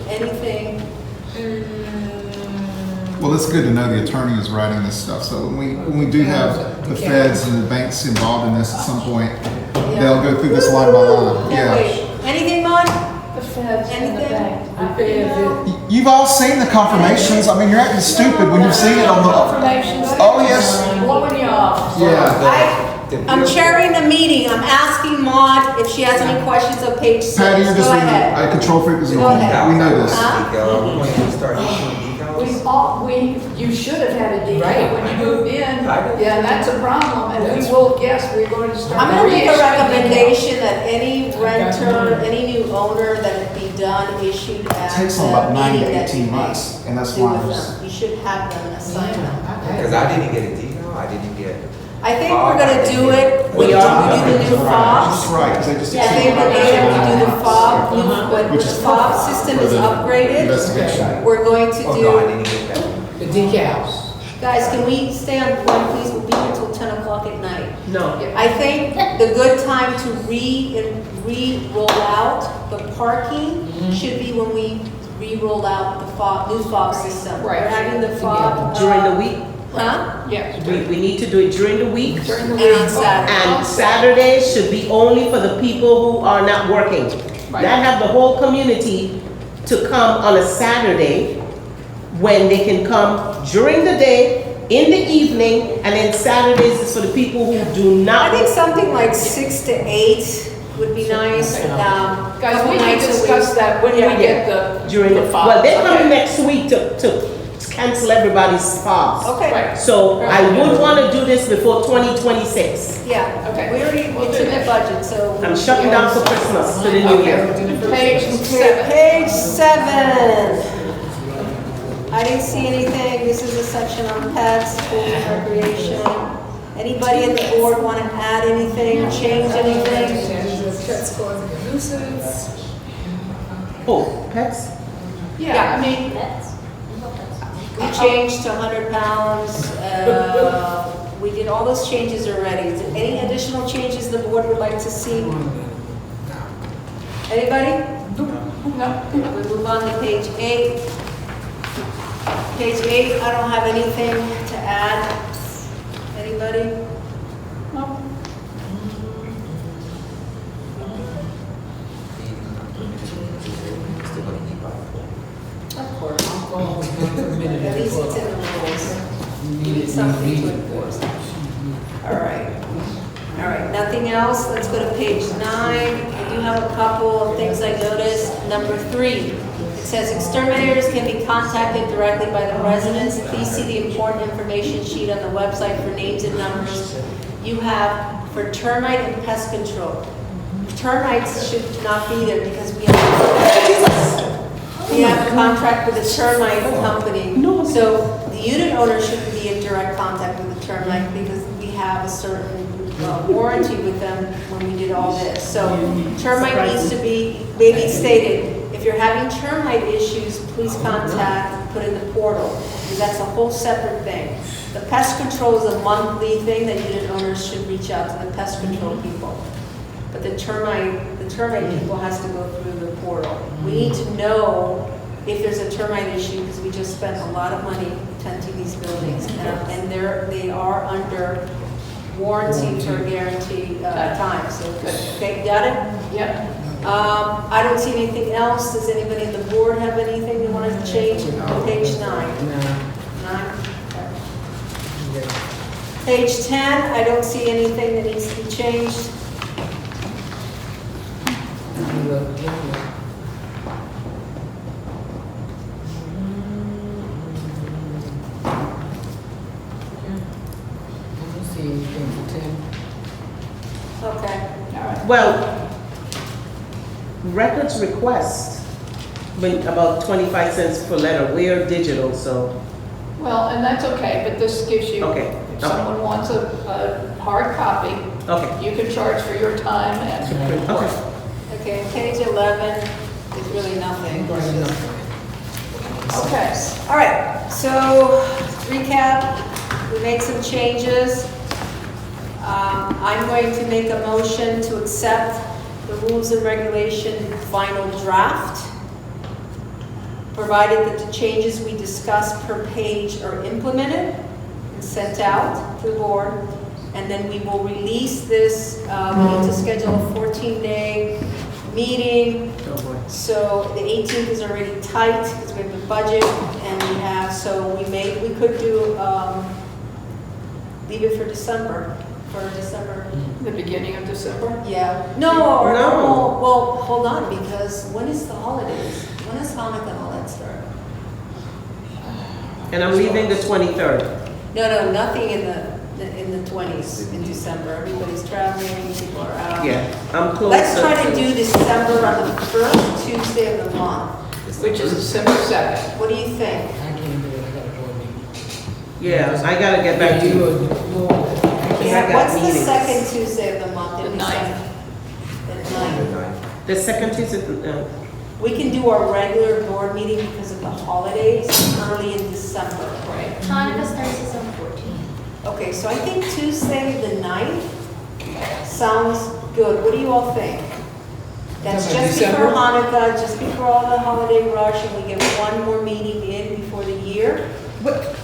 S2: Anything?
S4: Well, it's good to know the attorney is writing this stuff, so when we do have the feds and the banks involved in this at some point, they'll go through this line by line,
S2: Can't
S4: yeah.
S2: wait. Anything, Mon?
S1: The feds and the
S2: Anything?
S1: bank.
S4: You've all seen the confirmations, I mean, you're acting stupid when you see it on the,
S1: Confirmations.
S4: oh, yes.
S1: Blowing you off.
S4: Yeah.
S2: I'm chairing the meeting. I'm asking Maud if she has any questions on page 6.
S4: Patty, you're just
S2: Go
S4: reading,
S2: ahead.
S4: a control freak is
S2: Go
S4: normal,
S2: ahead.
S4: we know this.
S2: Huh?
S7: We're going to start issuing decals.
S1: You should have had a decal
S5: Right.
S1: when you moved in.
S7: I did.
S1: Yeah, that's a problem, and we will, yes, we're going to start.
S2: I'm gonna make a
S1: reissuing
S2: recommendation that any renter, any new owner, that it be done, issued at
S4: It takes them about
S2: the
S4: 9 to
S2: meeting that
S4: 18
S2: you
S4: months,
S2: make.
S4: and that's
S2: Do
S4: why
S2: with
S4: there's-
S2: them. You should have them and assign them.
S7: Because I didn't get a decal, I didn't get.
S2: I think we're gonna do it,
S6: We
S2: we
S6: are.
S2: do the new
S4: That's
S2: fobs.
S4: right, because they just.
S2: I think we're able to do the fob, when
S4: Which
S2: the
S4: is
S2: fob
S4: perfect
S2: system
S4: for
S2: is
S4: the
S2: upgraded,
S4: Investigation.
S2: we're going to
S7: Oh, no, I
S2: do,
S7: didn't get that.
S5: The decals.
S2: guys, can we stay on point, please? We'll be here until 10 o'clock at night.
S6: No.
S2: I think the good time to re-roll out the parking should be when we re-roll out the fob, new fob system.
S1: Right.
S2: We're having the fob.
S6: During the week,
S2: Huh?
S1: Yes.
S6: we need to do it during the week.
S1: During the
S2: And on
S1: week.
S2: Saturday.
S6: And Saturdays should be only for the people who are not working.
S1: Right.
S6: Not have the whole community to come on a Saturday when they can come during the day, in the evening, and then Saturdays is for the people who do
S2: I
S6: not.
S2: think something like 6 to 8 would be nice.
S1: Guys,
S2: Couple
S1: we can
S2: nights a
S1: discuss
S2: week.
S1: that when we
S6: Yeah.
S1: get the.
S6: During the,
S1: fob.
S6: well, they're coming
S1: Okay.
S6: next week to cancel everybody's fobs.
S2: Okay,
S1: Right.
S6: So I would want to do this before 2026.
S2: yeah.
S1: Okay.
S2: We already,
S1: We'll
S2: it's
S1: do
S2: in the
S1: that.
S2: budget, so.
S6: I'm shutting down for Christmas to the new year.
S1: Page 7.
S2: Page 7. I didn't see anything. This is a section on pets, school and recreation. Anybody in the board want to add anything, change anything?
S5: Pets causing a nuisance.
S6: Oh, pets?
S1: Yeah, I mean,
S9: Pets.
S2: We changed to 100 pounds. We did all those changes already. Is there any additional changes the board would like to see? Anybody?
S1: no,
S2: We move on to page 8. Page 8, I don't have anything to add. Anybody?
S1: no.
S2: Of course.
S5: Alcohol is not permitted in
S2: At least it's in the rules. We need something to enforce. All right. All right, nothing else? Let's go to page 9. I do have a couple of things I noticed. Number 3, it says exterminators can be contacted directly by the residents. Please see the important information sheet on the website for names and numbers you have for termite and pest control. Termites should not be there because we have a contract with a termite company. So the unit owner shouldn't be in direct contact with the termite because we have a certain warranty with them when we did all this. So termite needs to be maybe stated. If you're having termite issues, please contact, put in the portal, because that's a whole separate thing. The pest control is a monthly thing that unit owners should reach out to the pest control people. But the termite people has to go through the portal. We need to know if there's a termite issue because we just spent a lot of money tenting these buildings, and they are under warranty for a guaranteed time. So, okay, got it?
S1: Yep.
S2: I don't see anything else. Does anybody on the board have anything they want to change? Page 9.
S5: No.
S2: 9. Page 10, I don't see anything that needs to be changed. Okay.
S1: All right.
S6: Well, records request, about 25 cents per letter. We are digital, so.
S1: Well, and that's okay, but this gives you,
S6: Okay.
S1: if someone wants a hard copy,
S6: Okay.
S1: you can charge for your time and report.
S2: Okay, page 11 is really nothing.
S1: Okay.
S2: All right, so recap, we made some changes. I'm going to make a motion to accept the rules and regulation final draft, provided that the changes we discussed per page are implemented and sent out to the board. And then we will release this, we need to schedule a 14-day meeting. So the 18th is already tight because we have the budget and we have, so we could do, leave it for December.
S1: The beginning of December?
S2: Yeah. No. Well, hold on, because when is the holidays? When is Hanukkah and all that start?
S6: And I'm leaving the 23rd.
S2: No, nothing in the 20s in December. Everybody's traveling, people are out.
S6: Yeah, I'm close.
S2: Let's try to do December on the first Tuesday of the month.
S1: Which is December 2nd.
S2: What do you think?
S5: I can't do it, I got a board meeting.
S6: Yeah, I gotta get back to you. I got
S2: What's the
S6: meetings.
S2: second Tuesday of the month?
S1: The
S2: in
S1: 9th.
S2: December? The 9th.
S6: The second Tuesday,
S2: We can do our regular board meeting because of the holidays early in December.
S1: Right.
S9: Hanukkah starts on 14th.
S2: Okay, so I think Tuesday the 9th sounds good. What do you all think? That's
S5: Talking about
S2: just before
S5: December?
S2: Hanukkah, just before all the holiday rush, and we get one more meeting in before the year.
S6: what?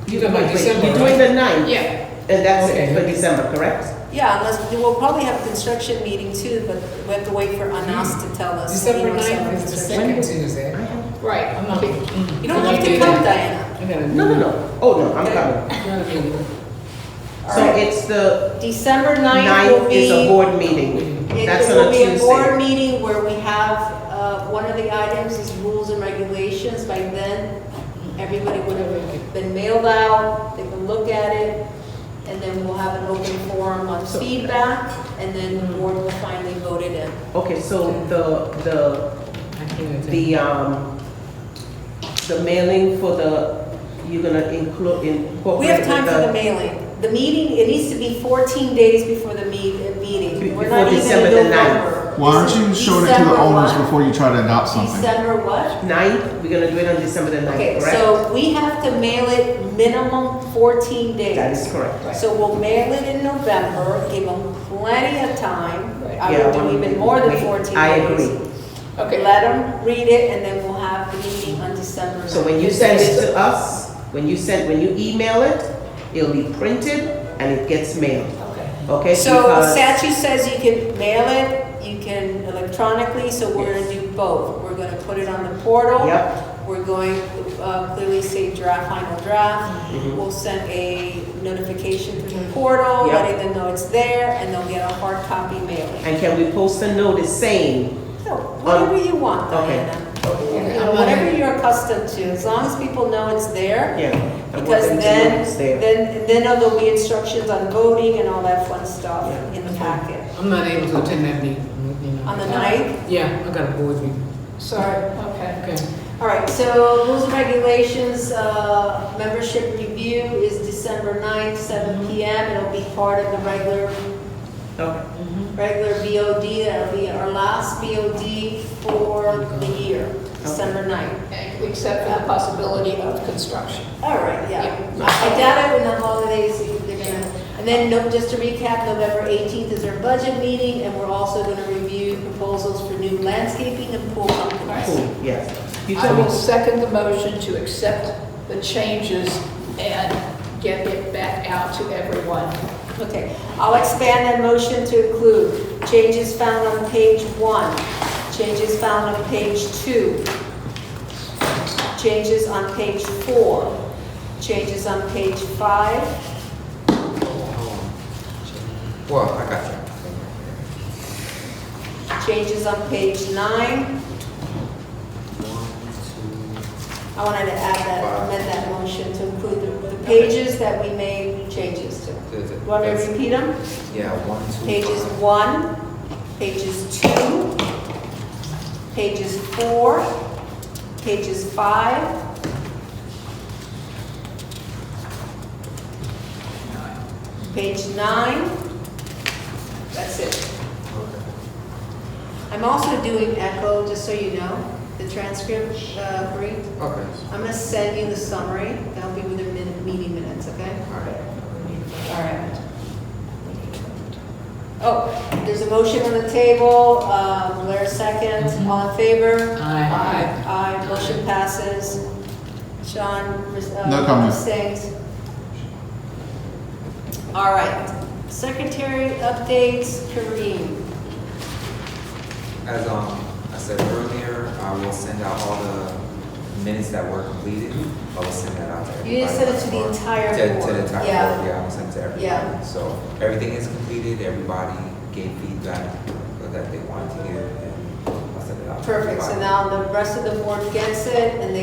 S5: You talking about December,
S6: You're doing the 9th?
S1: Yeah.
S6: And that's
S5: Okay.
S6: it for December, correct?
S2: Yeah, unless, we'll probably have a construction meeting too, but we have to wait for Anas to tell us.
S5: December
S2: when he wants to have a
S5: 9th is the
S2: construction.
S5: second Tuesday.
S1: Right.
S5: I'm not.
S2: You don't have to come, Diana.
S5: I gotta do
S6: No. Oh, no, I'm
S2: Okay.
S6: coming.
S2: All
S6: So
S2: right.
S6: it's the
S2: December 9th will
S6: 9th
S2: be.
S6: is a board meeting. That's
S2: It
S6: on
S2: will
S6: a
S2: be a board
S6: Tuesday.
S2: meeting where we have, one of the items is rules and regulations. By then, everybody would have been mailed out, they can look at it, and then we'll have an open forum on feedback, and then the board will finally vote it in.
S6: Okay, so
S5: I can't attend.
S6: the mailing for you're gonna incorporate.
S2: We have time
S6: with
S2: for the mailing. The meeting, it needs to be 14 days before the meeting. We're not
S6: Before
S2: even
S6: December
S2: in
S6: the
S2: November.
S4: Why aren't you showing it to the
S2: December
S4: owners
S2: what?
S4: before you try to adopt something?
S2: December what?
S6: 9th, we're gonna do it on December the 9th,
S2: Okay,
S6: correct?
S2: so we have to mail it minimum 14 days.
S6: That is correct.
S2: So we'll mail it in November, give them plenty of time. I
S6: Yeah,
S2: would do even more than 14 days.
S6: I agree.
S1: Okay.
S2: Let them read it, and then we'll have the meeting on December.
S6: So when you send it to us, when you email it, it'll be printed and it gets mailed.
S1: Okay.
S6: Okay?
S2: So
S6: Because-
S2: statute says you can mail it, you can electronically, so we're gonna do both. We're gonna put it on the portal.
S6: Yep.
S2: We're going, clearly say draft, final draft. We'll send a notification through the portal,
S6: Yep.
S2: letting them know it's there, and they'll get a hard copy mailing.
S6: And can we post a notice saying,
S2: So, whatever you want,
S6: Okay.
S2: Diana. You know, whatever you're accustomed to, as long as people know it's there.
S6: yeah. I want
S2: Because
S6: them to know
S2: then,
S6: it's there.
S2: then there'll be instructions on voting and all that fun stuff
S6: Yeah.
S2: in the packet.
S5: I'm not able to attend that meeting, you know.
S2: On the 9th?
S5: Yeah, I got a board meeting.
S1: Sorry, okay.
S5: Okay.
S2: All right, so rules and regulations, membership review is December 9th, 7 PM. It'll be part of the regular BOD. That'll be our last BOD for the year, December 9th.
S1: Except for the possibility of construction.
S2: All right, yeah. I doubt it when the holidays, they're gonna, and then just to recap, November 18th is our budget meeting, and we're also gonna review proposals for new landscaping and pool companies.
S6: Cool, yes. You
S1: I
S6: tell me.
S1: will second the motion to accept the changes and get it back out to everyone.
S2: Okay, I'll expand that motion to include changes found on page 1, changes found on page 2, changes on page 4, changes on page 5,
S7: Well, I got you.
S2: changes on page 9. I wanted to add that, amend that motion to include the pages that we made changes to. You want me to repeat them?
S7: Yeah, 1, 2.
S2: Pages
S7: 5.
S2: 1, pages 2, pages 4, pages 5, page 9. That's it. I'm also doing echo, just so you know, the transcript, Bree.
S7: Okay.
S2: I'm gonna send you the summary. That'll be with the meeting minutes, okay?
S7: All right.
S2: All right. Oh, there's a motion on the table, Blair seconds, all in favor?
S5: Aye.
S2: Aye, motion passes. Sean,
S4: No comment.
S2: abstains. All right, secretary updates, Kareem.
S7: As I said earlier, I will send out all the minutes that were completed. I will send that out to everybody.
S2: You didn't send it to the entire
S7: To
S2: board.
S7: the entire
S2: Yeah.
S7: board, yeah, I'll send it to everybody.
S2: Yeah.
S7: So everything is completed, everybody gave feedback that they wanted to give, and I'll send it out. to
S2: Perfect, so
S7: everybody.
S2: now the rest of the board gets it, and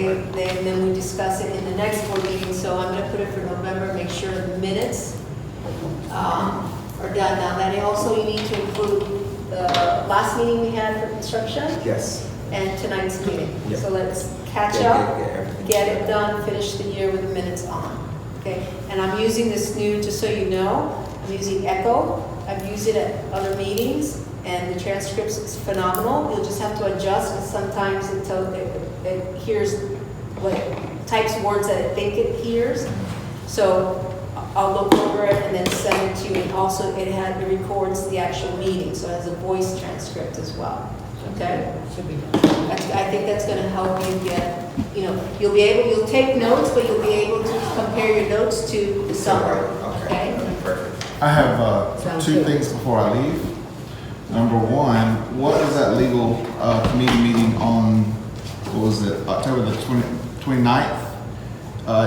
S2: then we discuss it in the next board meeting, so I'm gonna put it for November, make sure the minutes are done. Now, then also you need to include the last meeting we had for construction
S7: Yes.
S2: and tonight's meeting.
S7: Yeah.
S2: So let's catch
S7: Get-
S2: up,
S7: get everything
S2: get it
S7: together.
S2: done, finish the year with the minutes on, okay? And I'm using this new, just so you know, I'm using Echo. I've used it at other meetings, and the transcripts is phenomenal. You'll just have to adjust, because sometimes it hears, types words that it think it hears. So I'll look over it and then send it to you, and also it records the actual meeting, so it has a voice transcript as well, okay?
S5: Should be.
S2: I think that's gonna help you get, you'll take notes, but you'll be able to compare your notes to the summary, okay?
S7: Perfect.
S4: I have
S5: Sounds
S4: two
S5: good.
S4: things before I leave. Number one, what is that legal committee meeting on, what was it, October the 29th?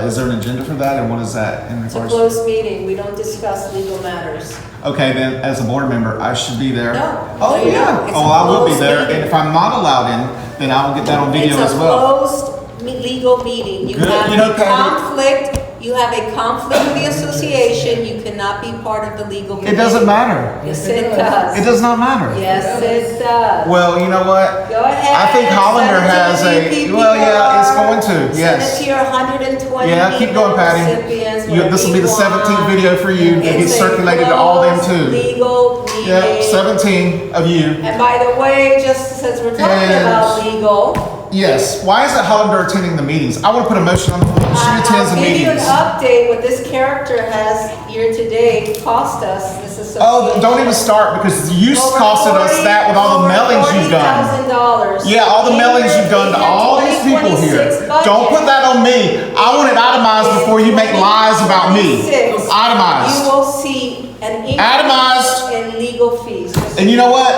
S4: Is there an agenda for that, and what is that in
S2: It's a
S4: regards?
S2: closed meeting, we don't discuss legal matters.
S4: Okay, then as a board member, I should be there.
S2: No.
S4: Oh,
S2: No, you're
S4: yeah.
S2: not. It's
S4: Oh,
S2: a
S4: well, I will be
S2: closed
S4: there,
S2: meeting.
S4: and if I'm not allowed in, then I will get that on video as well.
S2: It's a closed legal meeting. You
S4: Good.
S2: have
S4: You know,
S2: a
S4: Patty-
S2: conflict, you have a conflict with the association, you cannot be part of the legal meeting.
S4: It doesn't matter.
S2: Yes, it does.
S4: It does not matter.
S2: Yes, it does.
S4: Well, you know what?
S2: Go ahead.
S4: I think Hollander
S2: send it to
S4: has
S2: the
S4: a,
S2: VP
S4: well, yeah, it's
S2: PR.
S4: going to, yes.
S2: Send it to your 120
S4: Yeah, keep going,
S2: email
S4: Patty.
S2: recipients,
S4: This will be the
S2: whatever you
S4: 17th
S2: want.
S4: video for you. It gets
S2: It's a
S4: circulated to all them
S2: closed
S4: too.
S2: Legal meeting.
S4: Yeah, 17 of you.
S2: And by the way, just since we're talking
S4: And-
S2: about legal,
S4: Yes. Why isn't Hollander attending the meetings? I want to put a motion on the floor. She attends the
S2: I'll give you an
S4: meetings.
S2: update what this character has year-to-date cost us, this association.
S4: Oh, don't even start, because you
S2: Over
S4: costed us that with all the mailings you've done.
S2: $40,000.
S4: Yeah, all the mailings you've done to all these people here. Don't put that on me. I want it itemized before you make lies about me.
S2: You
S4: Itemized.
S2: will see an
S4: Itemized.
S2: increase in legal fees.
S4: And you know what?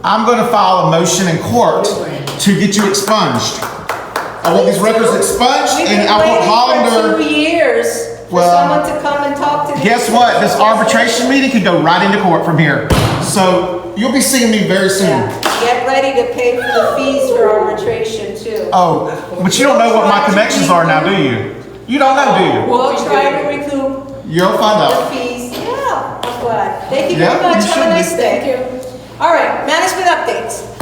S4: I'm going to file a motion in court to get you expunged. I want these records expunged,
S2: We've
S4: and
S2: been
S4: I want
S2: waiting for
S4: Hollander.
S2: 2 years for
S4: Well,
S2: someone to come and talk to me.
S4: Guess what? This arbitration meeting can go right into court from here. So you'll be seeing me very soon.
S2: Yeah, get ready to pay for the fees for arbitration too.
S4: Oh, but you don't know what my connections are now, do you? You don't know, do you?
S2: We'll try to recoup
S4: You'll find
S2: the
S4: out.
S2: fees. Yeah, I'm glad. Thank you
S4: Yeah,
S2: very much.
S4: you
S2: Have a
S4: should be.
S2: nice day. All right, management updates. Go ahead.